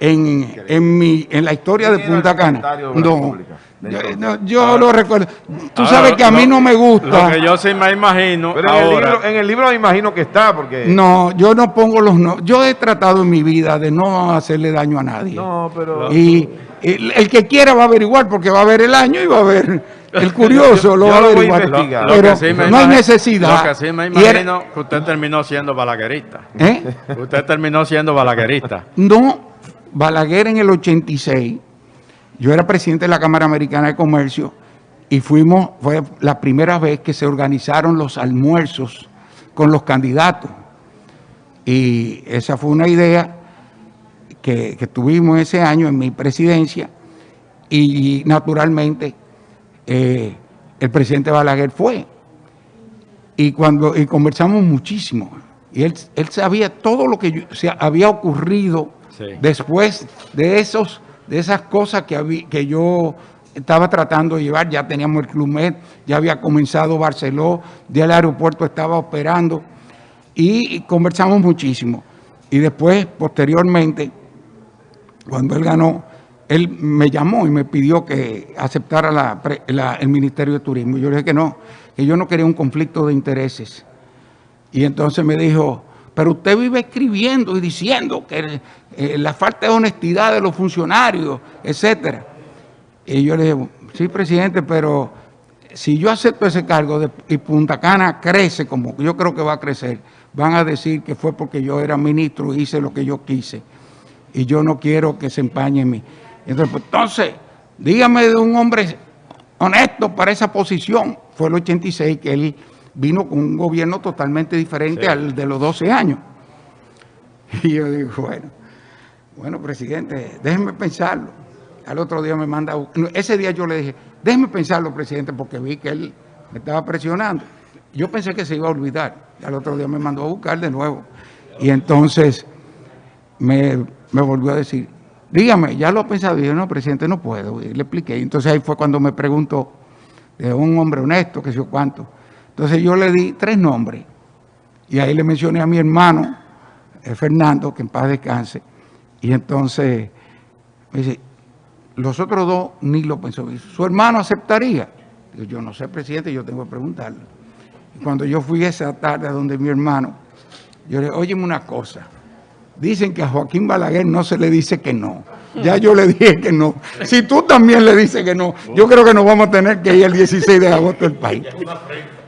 [SPEAKER 2] en la historia de
[SPEAKER 3] ¿Quién era el
[SPEAKER 2] Punta Cana.
[SPEAKER 3] secretario de la
[SPEAKER 2] No,
[SPEAKER 3] República de entonces?
[SPEAKER 2] yo lo recuerdo. Tú
[SPEAKER 1] Ahora,
[SPEAKER 2] sabes que a mí no me
[SPEAKER 1] Lo
[SPEAKER 2] gusta.
[SPEAKER 1] que yo sí me imagino
[SPEAKER 3] Pero
[SPEAKER 1] ahora...
[SPEAKER 3] en el libro me imagino que está, porque...
[SPEAKER 2] No, yo no pongo los no. Yo he tratado en mi vida de no hacerle daño a nadie.
[SPEAKER 3] No, pero...
[SPEAKER 2] Y el que quiera va a averiguar porque va a ver el año y va a ver el curioso,
[SPEAKER 3] Yo
[SPEAKER 2] lo va a
[SPEAKER 3] lo voy a
[SPEAKER 2] averiguar.
[SPEAKER 3] investigar.
[SPEAKER 2] Pero
[SPEAKER 1] que sí me
[SPEAKER 2] no hay
[SPEAKER 1] imagi-
[SPEAKER 2] necesidad.
[SPEAKER 1] Lo que sí me
[SPEAKER 2] Y era-
[SPEAKER 1] imagino que usted terminó siendo balaguerista.
[SPEAKER 2] ¿Eh?
[SPEAKER 1] Usted terminó siendo balaguerista.
[SPEAKER 2] No, Balaguer en el 86, yo era presidente de la Cámara Americana de Comercio y fue la primera vez que se organizaron los almuerzos con los candidatos. Y esa fue una idea que tuvimos ese año en mi presidencia y naturalmente el presidente Balaguer fue. Y conversamos muchísimo. Y él sabía todo lo que había ocurrido
[SPEAKER 1] Sí.
[SPEAKER 2] después de esas cosas que yo estaba tratando de llevar. Ya teníamos el Club Med, ya había comenzado Barceló, ya el aeropuerto estaba operando y conversamos muchísimo. Y después, posteriormente, cuando él ganó, él me llamó y me pidió que aceptara el Ministerio de Turismo. Yo le dije que yo no quería un conflicto de intereses. Y entonces me dijo, pero usted vive escribiendo y diciendo que la falta de honestidad de los funcionarios, etcétera. Y yo le dije, sí, presidente, pero si yo acepto ese cargo y Punta Cana crece como yo creo que va a crecer, van a decir que fue porque yo era ministro y hice lo que yo quise. Y yo no quiero que se empañe en mí. Entonces, dígame de un hombre honesto para esa posición. Fue el 86 que él vino con un gobierno totalmente diferente al de los 12 años. Y yo digo, bueno, presidente, déjeme pensarlo. Al otro día me manda, ese día yo le dije, déjeme pensarlo, presidente, porque vi que él me estaba presionando. Yo pensé que se iba a olvidar. Al otro día me mandó a buscar de nuevo. Y entonces me volvió a decir, dígame, ¿ya lo ha pensado? Y yo, no, presidente, no puedo. Y le expliqué. Entonces ahí fue cuando me preguntó de un hombre honesto, que sé yo cuánto. Entonces yo le di 3 nombres. Y ahí le mencioné a mi hermano, Fernando, que en paz descanse. Y entonces me dice, los otros 2 ni lo pensó. ¿Su hermano aceptaría? Digo, yo no sé, presidente, yo tengo que preguntarle. Y cuando yo fui esa tarde a donde mi hermano, yo le dije, óyeme una cosa. Dicen que a Joaquín Balaguer no se le dice que no. Ya yo le dije que no. Si tú también le dices que no, yo creo que nos vamos a tener que ir el 16 de agosto del país.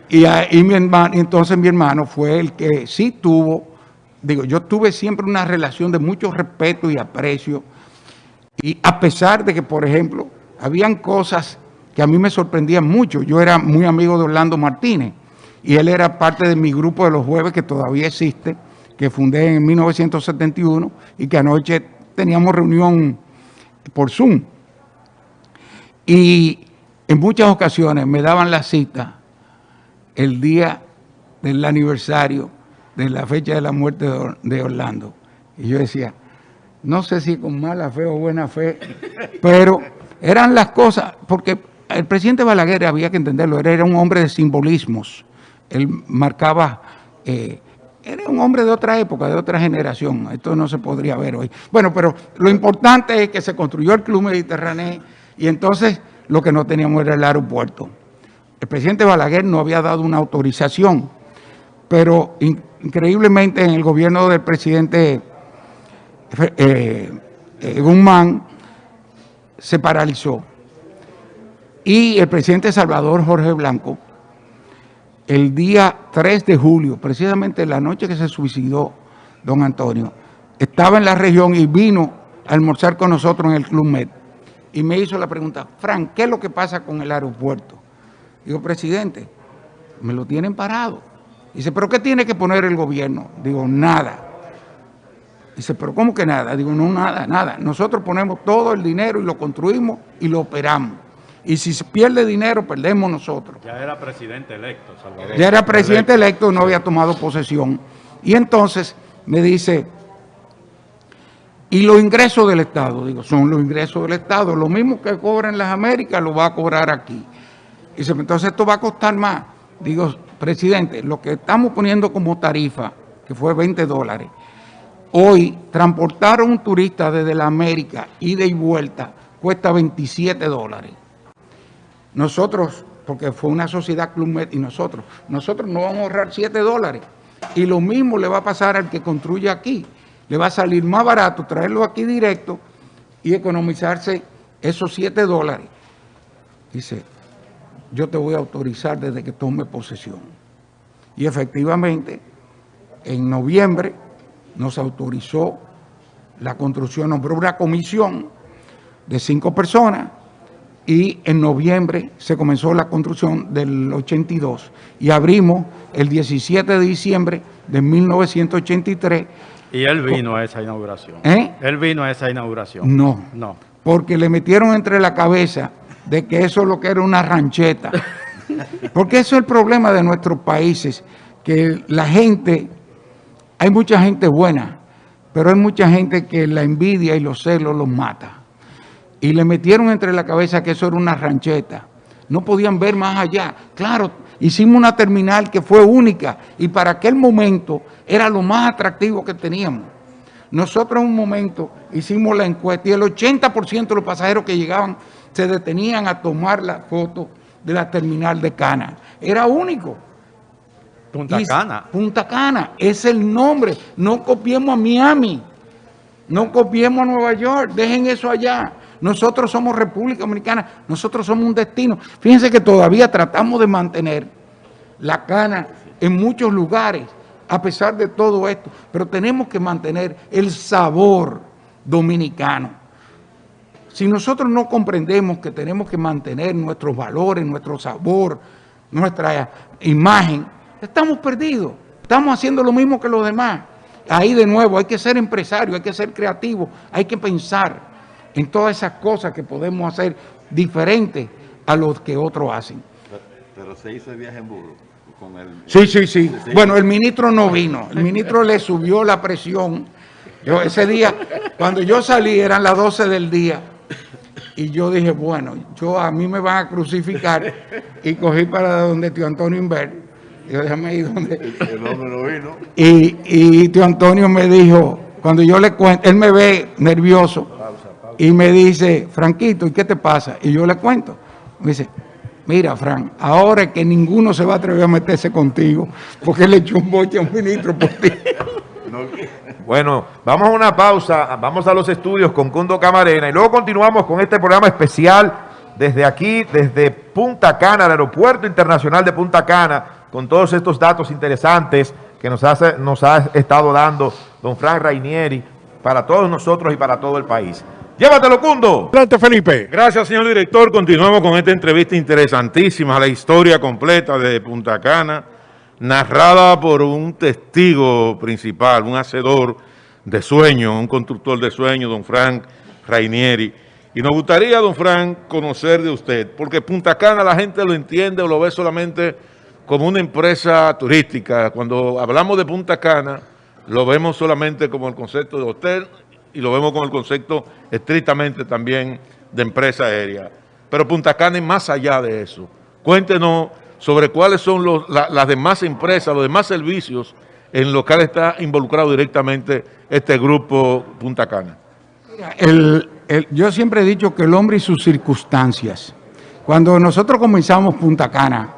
[SPEAKER 2] Y entonces mi hermano fue el que sí tuvo, yo tuve siempre una relación de mucho respeto y aprecio. Y a pesar de que, por ejemplo, habían cosas que a mí me sorprendían mucho. Yo era muy amigo de Orlando Martínez y él era parte de mi grupo de los jueves que todavía existe, que fundé en 1971 y que anoche teníamos reunión por Zoom. Y en muchas ocasiones me daban la cita el día del aniversario de la fecha de la muerte de Orlando. Y yo decía, no sé si con mala fe o buena fe, pero eran las cosas, porque el presidente Balaguer, había que entenderlo, era un hombre de simbolismos. Él marcaba... era un hombre de otra época, de otra generación. Esto no se podría ver hoy. Bueno, pero lo importante es que se construyó el Club Mediterráneo y entonces lo que no teníamos era el aeropuerto. El presidente Balaguer no había dado una autorización, pero increíblemente en el gobierno del presidente Guzmán se paralizó. Y el presidente Salvador Jorge Blanco, el día 3 de julio, precisamente la noche que se suicidó don Antonio, estaba en la región y vino a almorzar con nosotros en el Club Med. Y me hizo la pregunta, Frank, ¿qué es lo que pasa con el aeropuerto? Digo, presidente, me lo tienen parado. Dice, ¿pero qué tiene que poner el gobierno? Digo, nada. Dice, ¿pero cómo que nada? Digo, no, nada. Nosotros ponemos todo el dinero y lo construimos y lo operamos. Y si se pierde dinero, perdemos nosotros.
[SPEAKER 1] Ya era presidente electo, Salvador.
[SPEAKER 2] Ya era presidente electo, no había tomado posesión. Y entonces me dice, ¿y los ingresos del Estado? Digo, son los ingresos del Estado. Lo mismo que cobra en las Américas, lo va a cobrar aquí. Y dice, entonces esto va a costar más. Digo, presidente, lo que estamos poniendo como tarifa, que fue $20, Hoy, transportar a un turista desde la América, ida y vuelta, cuesta $27. Nosotros, porque fue una sociedad Club Med, y nosotros no vamos a ahorrar $7. Y lo mismo le va a pasar al que construye aquí. Le va a salir más barato traerlo aquí directo y economizarse esos $7. Dice, yo te voy a autorizar desde que tome posesión. Y efectivamente, en noviembre nos autorizó la construcción, nombró una comisión de 5 personas y en noviembre se comenzó la construcción del 82 y abrimos el 17 de diciembre de 1983.
[SPEAKER 1] Y él vino a esa inauguración.
[SPEAKER 2] ¿Eh?
[SPEAKER 1] Él vino a esa inauguración.
[SPEAKER 2] No,
[SPEAKER 1] No.
[SPEAKER 2] porque le metieron entre la cabeza de que eso lo que era una rancheta. Porque eso es el problema de nuestros países, que la gente, hay mucha gente buena, pero hay mucha gente que la envidia y los celos los mata. Y le metieron entre la cabeza que eso era una rancheta. No podían ver más allá. Claro, hicimos una terminal que fue única y para aquel momento era lo más atractivo que teníamos. Nosotros en un momento hicimos la encuesta y el 80% de los pasajeros que llegaban se detenían a tomar la foto de la terminal de Cana. Era único.
[SPEAKER 1] Punta Cana.
[SPEAKER 2] Punta Cana es el nombre. No copiemos a Miami, no copiemos a Nueva York, dejen eso allá. Nosotros somos República Dominicana, nosotros somos un destino. Fíjense que todavía tratamos de mantener la Cana en muchos lugares, a pesar de todo esto, pero tenemos que mantener el sabor dominicano. Si nosotros no comprendemos que tenemos que mantener nuestros valores, nuestro sabor, nuestra imagen, estamos perdidos, estamos haciendo lo mismo que los demás. Ahí de nuevo hay que ser empresario, hay que ser creativo, hay que pensar en todas esas cosas que podemos hacer diferentes a los que otros hacen.
[SPEAKER 6] Pero se hizo el viaje en burro con el...
[SPEAKER 2] Sí. Bueno, el ministro no vino, el ministro le subió la presión. Yo ese día, cuando yo salí, eran las 12 del día, y yo dije, bueno, a mí me van a crucificar, y cogí para donde tío Antonio Inver. Yo déjame ir donde...
[SPEAKER 6] El hombre no vino.
[SPEAKER 2] Y tío Antonio me dijo, cuando yo le cuento, él me ve nervioso, y me dice, Franquito, ¿y qué te pasa? Y yo le cuento. Me dice, mira, Fran, ahora es que ninguno se va a atrever a meterse contigo, porque él le echó un boche a un ministro por ti.
[SPEAKER 3] Bueno, vamos a una pausa, vamos a los estudios con Cundo Camarena y luego continuamos con este programa especial desde aquí, desde Punta Cana, el Aeropuerto Internacional de Punta Cana, con todos estos datos interesantes que nos ha estado dando don Frank Rainieri para todos nosotros y para todo el país. Llévatelo, Cundo.
[SPEAKER 5] Adelante, Felipe.
[SPEAKER 4] Gracias, señor director. Continuamos con esta entrevista interesantísima, la historia completa de Punta Cana, narrada por un testigo principal, un hacedor de sueños, un constructor de sueños, don Frank Rainieri. Y nos gustaría, don Frank, conocer de usted, porque Punta Cana la gente lo entiende o lo ve solamente como una empresa turística. Cuando hablamos de Punta Cana, lo vemos solamente como el concepto de hotel y lo vemos con el concepto estrictamente también de empresa aérea. Pero Punta Cana es más allá de eso. Cuéntenos sobre cuáles son las demás empresas, los demás servicios en los que está involucrado directamente este grupo Punta Cana.
[SPEAKER 2] Yo siempre he dicho que el hombre y sus circunstancias. Cuando nosotros comenzamos Punta Cana,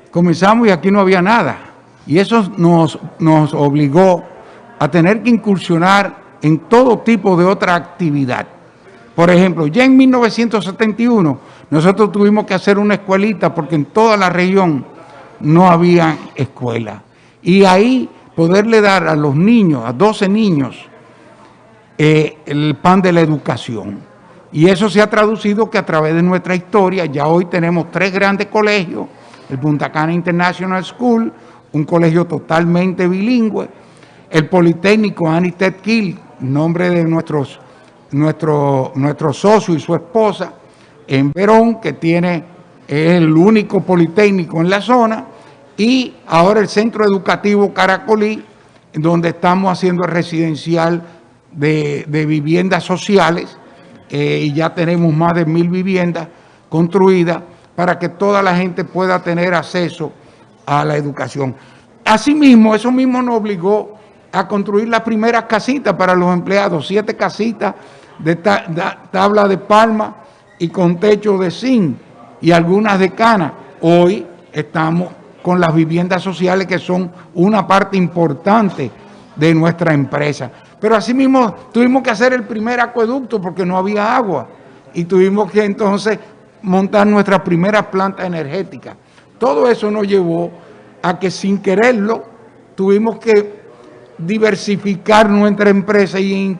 [SPEAKER 2] comenzamos y aquí no había nada. Y eso nos obligó a tener que incursionar en todo tipo de otra actividad. Por ejemplo, ya en 1971 nosotros tuvimos que hacer una escuelita porque en toda la región no había escuela. Y ahí poderle dar a los niños, a 12 niños, el pan de la educación. Y eso se ha traducido que a través de nuestra historia ya hoy tenemos 3 grandes colegios, el Punta Cana International School, un colegio totalmente bilingüe, el Politécnico Annie Ted Gill, nombre de nuestro socio y su esposa, en Verón, que es el único politécnico en la zona, y ahora el Centro Educativo Caracolí, donde estamos haciendo el residencial de viviendas sociales, y ya tenemos más de 1000 viviendas construidas para que toda la gente pueda tener acceso a la educación. Asimismo, eso mismo nos obligó a construir las primeras casitas para los empleados, 7 casitas de tabla de palma y con techo de zinc y algunas de cana. Hoy estamos con las viviendas sociales, que son una parte importante de nuestra empresa. Pero asimismo tuvimos que hacer el primer acueducto porque no había agua y tuvimos que entonces montar nuestra primera planta energética. Todo eso nos llevó a que, sin quererlo, tuvimos que diversificar nuestra empresa y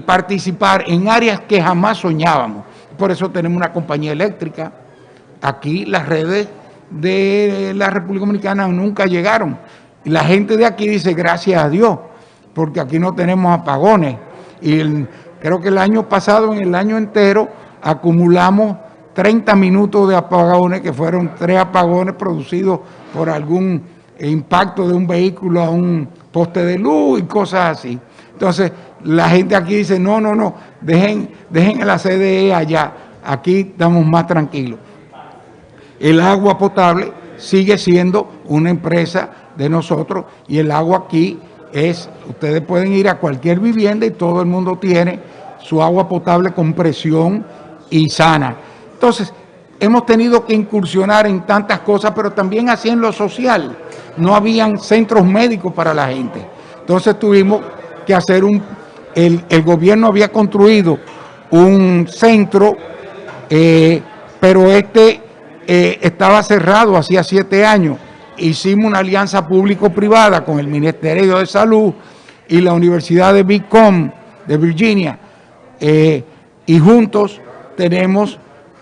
[SPEAKER 2] participar en áreas que jamás soñábamos. Por eso tenemos una compañía eléctrica. Aquí las redes de la República Dominicana nunca llegaron. Y la gente de aquí dice gracias a Dios, porque aquí no tenemos apagones. Y creo que el año pasado, en el año entero, acumulamos 30 minutos de apagones, que fueron 3 apagones producidos por algún impacto de un vehículo a un poste de luz y cosas así. Entonces, la gente aquí dice, no, dejen la CDE allá, aquí estamos más tranquilos. El agua potable sigue siendo una empresa de nosotros y el agua aquí ustedes pueden ir a cualquier vivienda y todo el mundo tiene su agua potable con presión y sana. Entonces, hemos tenido que incursionar en tantas cosas, pero también así en lo social. No habían centros médicos para la gente. Entonces tuvimos que hacer el gobierno había construido un centro, pero estaba cerrado hacía 7 años. Hicimos una alianza público-privada con el Ministerio de Salud y la Universidad de Beacon de Virginia, y juntos tenemos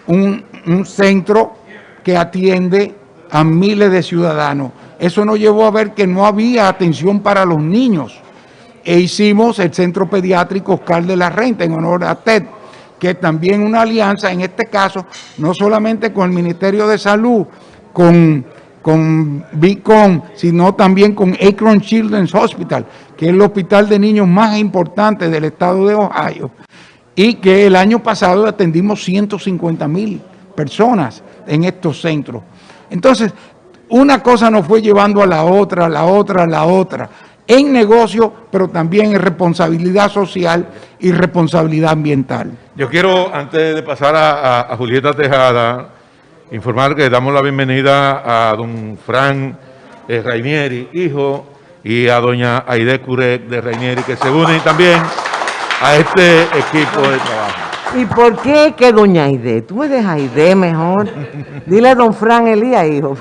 [SPEAKER 2] un centro que atiende a miles de ciudadanos. Eso nos llevó a ver que no había atención para los niños, e hicimos el Centro Pediátrico Oscar de la Renta en honor a TED, que es también una alianza, en este caso, no solamente con el Ministerio de Salud, con Beacon, sino también con Akron Children's Hospital, que es el hospital de niños más importante del estado de Ohio, y que el año pasado atendimos 150,000 personas en estos centros. Entonces, una cosa nos fue llevando a la otra, en negocio, pero también en responsabilidad social y responsabilidad ambiental.
[SPEAKER 4] Yo quiero, antes de pasar a Julieta Tejada, informar que damos la bienvenida a don Fran Rainieri, hijo, y a doña Aide Curec de Rainieri, que se unen también a este equipo de trabajo.
[SPEAKER 7] ¿Y por qué que doña Aide? Tú me dejas Aide mejor. Dile a don Fran Elías, hijo.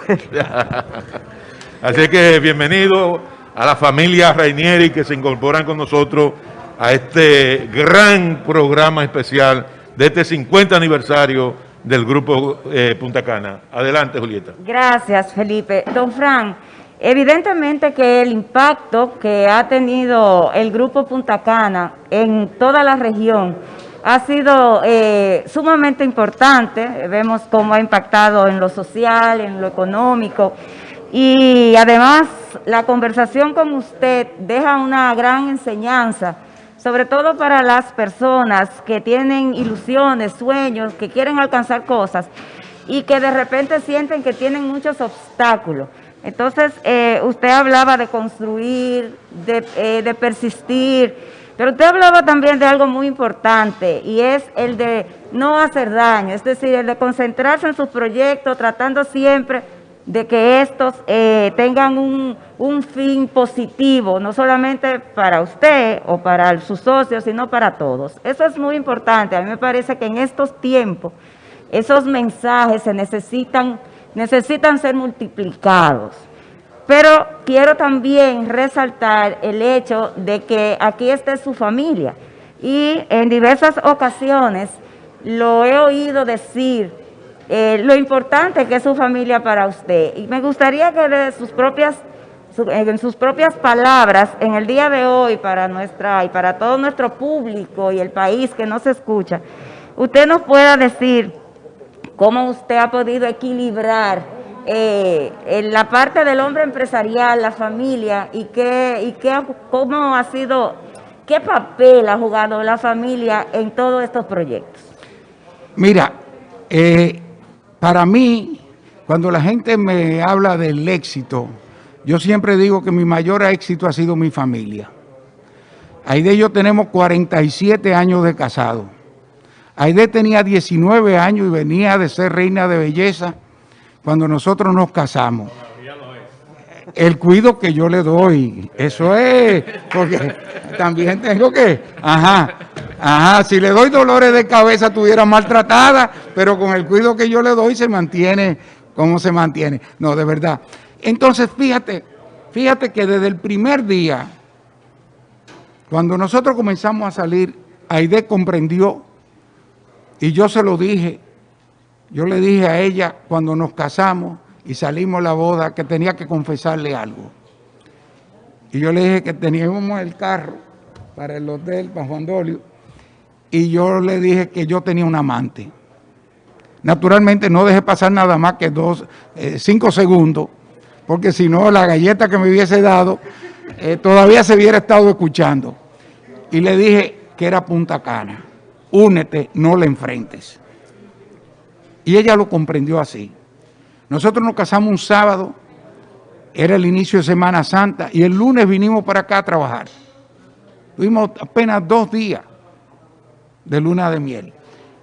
[SPEAKER 4] Así que bienvenido a la familia Rainieri que se incorporan con nosotros a este gran programa especial de este 50 aniversario del Grupo Punta Cana. Adelante, Julieta.
[SPEAKER 8] Gracias, Felipe. Don Fran, evidentemente que el impacto que ha tenido el Grupo Punta Cana en toda la región ha sido sumamente importante. Vemos cómo ha impactado en lo social, en lo económico, y además la conversación con usted deja una gran enseñanza, sobre todo para las personas que tienen ilusiones, sueños, que quieren alcanzar cosas y que de repente sienten que tienen muchos obstáculos. Entonces, usted hablaba de construir, de persistir, pero usted hablaba también de algo muy importante, y es el de no hacer daño, es decir, el de concentrarse en sus proyectos, tratando siempre de que estos tengan un fin positivo, no solamente para usted o para sus socios, sino para todos. Eso es muy importante. A mí me parece que en estos tiempos esos mensajes necesitan ser multiplicados. Pero quiero también resaltar el hecho de que aquí está su familia, y en diversas ocasiones lo he oído decir, lo importante que es su familia para usted. Y me gustaría que en sus propias palabras, en el día de hoy, para todo nuestro público y el país que nos escucha, usted nos pueda decir cómo usted ha podido equilibrar en la parte del hombre empresarial, la familia, cómo ha sido, qué papel ha jugado la familia en todos estos proyectos.
[SPEAKER 2] Mira, para mí, cuando la gente me habla del éxito, yo siempre digo que mi mayor éxito ha sido mi familia. Aide y yo tenemos 47 años de casado. Aide tenía 19 años y venía de ser reina de belleza cuando nosotros nos casamos. El cuido que yo le doy, eso es, porque también tengo que, si le doy dolores de cabeza estuviera maltratada, pero con el cuido que yo le doy se mantiene como se mantiene. No, de verdad. Entonces, fíjate que desde el primer día, cuando nosotros comenzamos a salir, Aide comprendió, y yo se lo dije, yo le dije a ella cuando nos casamos y salimos a la boda que tenía que confesarle algo. Y yo le dije que teníamos el carro para el hotel, para Juan Dolio, y yo le dije que yo tenía un amante. Naturalmente no dejé pasar nada más que 5 segundos, porque si no la galleta que me hubiese dado todavía se hubiera estado escuchando. Y le dije que era Punta Cana. Únete, no le enfrentes. Y ella lo comprendió así. Nosotros nos casamos un sábado, era el inicio de Semana Santa, y el lunes vinimos para acá a trabajar. Tuvimos apenas 2 días de luna de miel.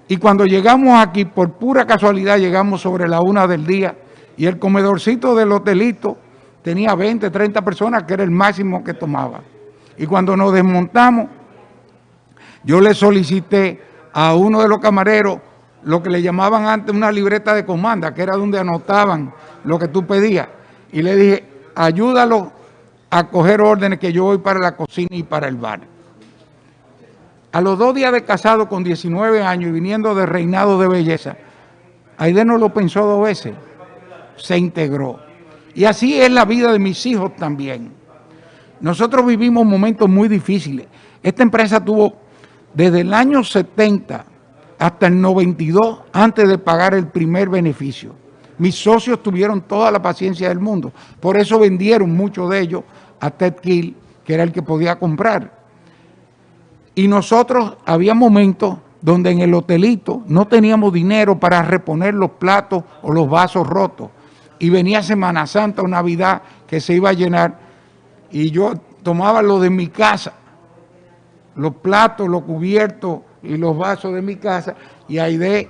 [SPEAKER 2] Y cuando llegamos aquí, por pura casualidad, llegamos sobre la 1 del día, y el comedorcito del hotelito tenía 20, 30 personas, que era el máximo que tomaba. Y cuando nos desmontamos, yo le solicité a uno de los camareros lo que le llamaban antes una libreta de comanda, que era donde anotaban lo que tú pedías. Y le dije, ayúdalo a coger órdenes que yo voy para la cocina y para el bar. A los 2 días de casado con 19 años y viniendo de reinado de belleza, Aide no lo pensó 2 veces, se integró. Y así es la vida de mis hijos también. Nosotros vivimos momentos muy difíciles. Esta empresa tuvo desde el año 70 hasta el 92 antes de pagar el primer beneficio. Mis socios tuvieron toda la paciencia del mundo. Por eso vendieron muchos de ellos a Ted Kill, que era el que podía comprar. Y nosotros había momentos donde en el hotelito no teníamos dinero para reponer los platos o los vasos rotos. Y venía Semana Santa o Navidad que se iba a llenar y yo tomaba lo de mi casa, los platos, los cubiertos y los vasos de mi casa, y Aide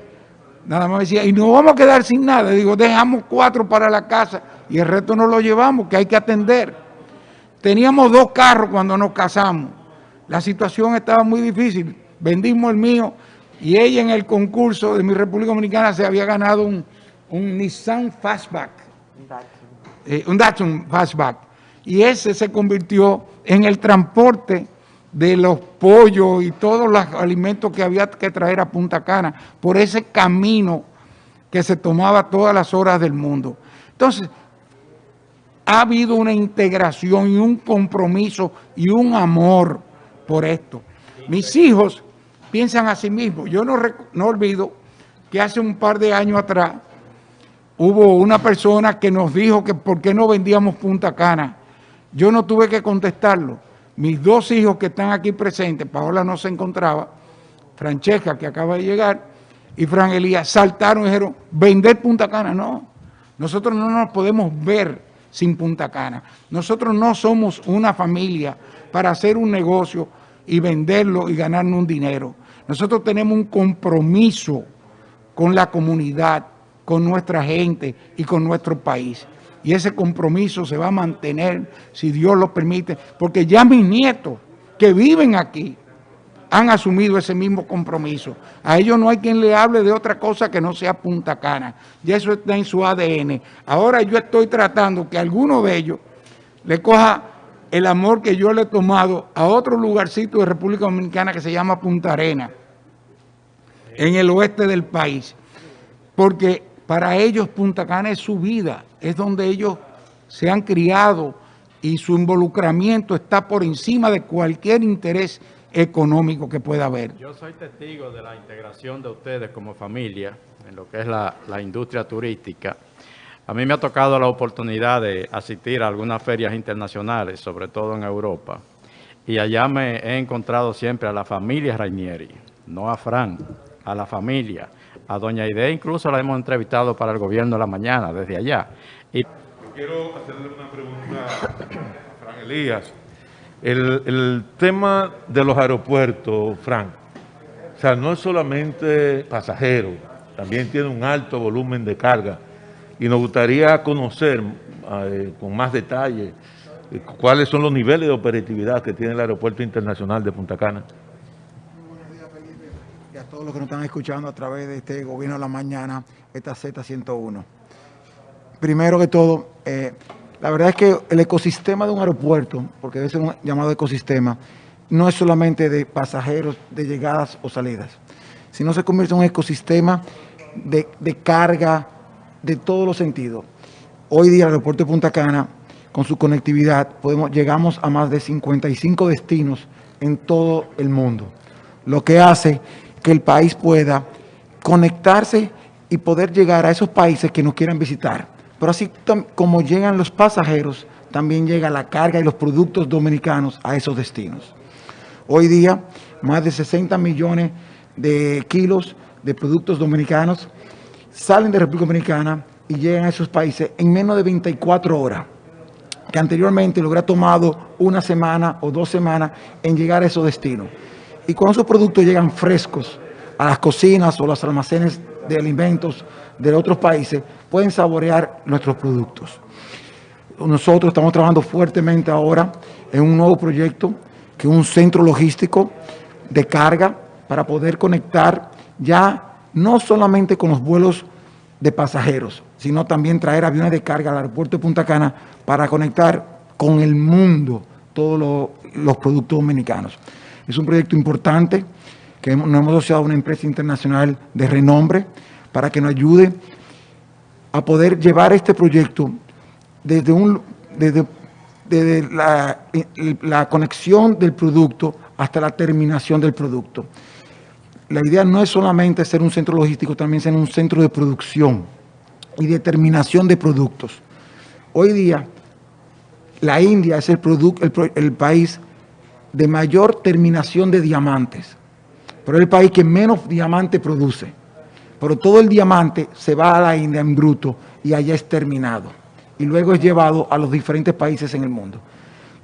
[SPEAKER 2] nada más decía, y nos vamos a quedar sin nada. Digo, dejamos 4 para la casa y el resto nos lo llevamos, que hay que atender. Teníamos 2 carros cuando nos casamos. La situación estaba muy difícil. Vendimos el mío y ella en el concurso de mi República Dominicana se había ganado un Nissan Fastback, un Datsun Fastback. Y ese se convirtió en el transporte de los pollos y todos los alimentos que había que traer a Punta Cana por ese camino que se tomaba todas las horas del mundo. Entonces, ha habido una integración y un compromiso y un amor por esto. Mis hijos piensan a sí mismos. Yo no olvido que hace un par de años atrás hubo una persona que nos dijo que por qué no vendíamos Punta Cana. Yo no tuve que contestarlo. Mis 2 hijos que están aquí presentes, Paola no se encontraba, Francesca, que acaba de llegar, y Fran Elías, saltaron y dijeron, vender Punta Cana. No, nosotros no nos podemos ver sin Punta Cana. Nosotros no somos una familia para hacer un negocio y venderlo y ganarnos un dinero. Nosotros tenemos un compromiso con la comunidad, con nuestra gente y con nuestro país. Y ese compromiso se va a mantener, si Dios lo permite, porque ya mis nietos que viven aquí han asumido ese mismo compromiso. A ellos no hay quien le hable de otra cosa que no sea Punta Cana. Ya eso está en su ADN. Ahora yo estoy tratando que alguno de ellos le coja el amor que yo le he tomado a otro lugarcito de República Dominicana que se llama Punta Arenas, en el oeste del país. Porque para ellos Punta Cana es su vida, es donde ellos se han criado y su involucramiento está por encima de cualquier interés económico que pueda haber.
[SPEAKER 1] Yo soy testigo de la integración de ustedes como familia en lo que es la industria turística. A mí me ha tocado la oportunidad de asistir a algunas ferias internacionales, sobre todo en Europa, y allá me he encontrado siempre a la familia Rainieri, no a Fran, a la familia. A doña Aide incluso la hemos entrevistado para el gobierno de la mañana, desde allá. Y
[SPEAKER 4] quiero hacerle una pregunta a Fran Elías. El tema de los aeropuertos, Fran, o sea, no es solamente pasajeros, también tiene un alto volumen de carga. Y nos gustaría conocer con más detalle cuáles son los niveles de operatividad que tiene el Aeropuerto Internacional de Punta Cana.
[SPEAKER 9] Buenos días, Felipe, y a todos los que nos están escuchando a través de este Gobierno de la Mañana, esta Z101. Primero que todo, la verdad es que el ecosistema de un aeropuerto, porque debe ser un llamado ecosistema, no es solamente de pasajeros, de llegadas o salidas, sino se convierte en un ecosistema de carga de todos los sentidos. Hoy día el aeropuerto de Punta Cana, con su conectividad, llegamos a más de 55 destinos en todo el mundo, lo que hace que el país pueda conectarse y poder llegar a esos países que nos quieran visitar. Pero así como llegan los pasajeros, también llega la carga y los productos dominicanos a esos destinos. Hoy día, más de 60 millones de kilos de productos dominicanos salen de República Dominicana y llegan a esos países en menos de 24 horas, que anteriormente le hubiera tomado una semana o 2 semanas en llegar a esos destinos. Y cuando esos productos llegan frescos a las cocinas o los almacenes de alimentos de otros países, pueden saborear nuestros productos. Nosotros estamos trabajando fuertemente ahora en un nuevo proyecto, que es un centro logístico de carga para poder conectar ya no solamente con los vuelos de pasajeros, sino también traer aviones de carga al aeropuerto de Punta Cana para conectar con el mundo todos los productos dominicanos. Es un proyecto importante que nos hemos asociado a una empresa internacional de renombre para que nos ayude a poder llevar este proyecto desde la conexión del producto hasta la terminación del producto. La idea no es solamente ser un centro logístico, también ser un centro de producción y de terminación de productos. Hoy día, la India es el país de mayor terminación de diamantes, pero es el país que menos diamante produce. Pero todo el diamante se va a la India en bruto y allá es terminado. Y luego es llevado a los diferentes países en el mundo.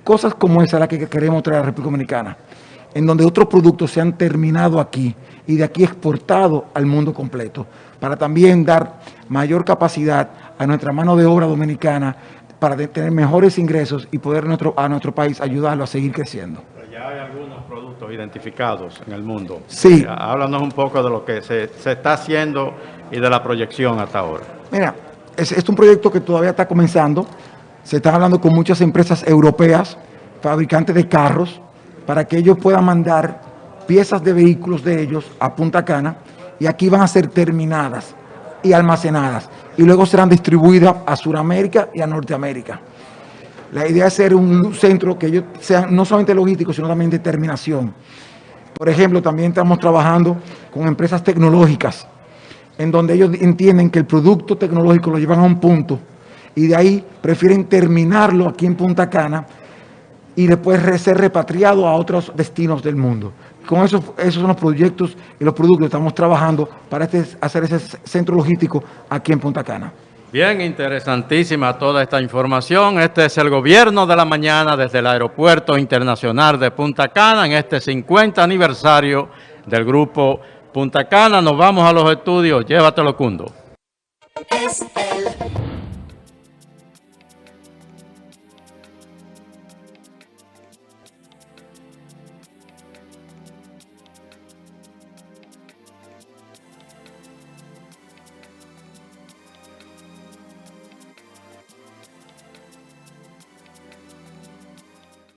[SPEAKER 9] Cosas como esa es la que queremos traer a la República Dominicana, en donde otros productos se han terminado aquí y de aquí exportado al mundo completo, para también dar mayor capacidad a nuestra mano de obra dominicana para tener mejores ingresos y poder a nuestro país ayudarlo a seguir creciendo.
[SPEAKER 1] Ya hay algunos productos identificados en el mundo.
[SPEAKER 9] Sí.
[SPEAKER 1] Háblanos un poco de lo que se está haciendo y de la proyección hasta ahora.
[SPEAKER 9] Mira, es un proyecto que todavía está comenzando. Se está hablando con muchas empresas europeas, fabricantes de carros, para que ellos puedan mandar piezas de vehículos de ellos a Punta Cana y aquí van a ser terminadas y almacenadas y luego serán distribuidas a Sudamérica y a Norteamérica. La idea es ser un centro que ellos sean no solamente logísticos, sino también de terminación. Por ejemplo, también estamos trabajando con empresas tecnológicas, en donde ellos entienden que el producto tecnológico lo llevan a un punto y de ahí prefieren terminarlo aquí en Punta Cana y después ser repatriado a otros destinos del mundo. Con esos son los proyectos y los productos que estamos trabajando para hacer ese centro logístico aquí en Punta Cana.
[SPEAKER 1] Bien, interesantísima toda esta información. Este es el Gobierno de la Mañana desde el Aeropuerto Internacional de Punta Cana en este 50 aniversario del Grupo Punta Cana. Nos vamos a los estudios. Llévatelo, Cundo.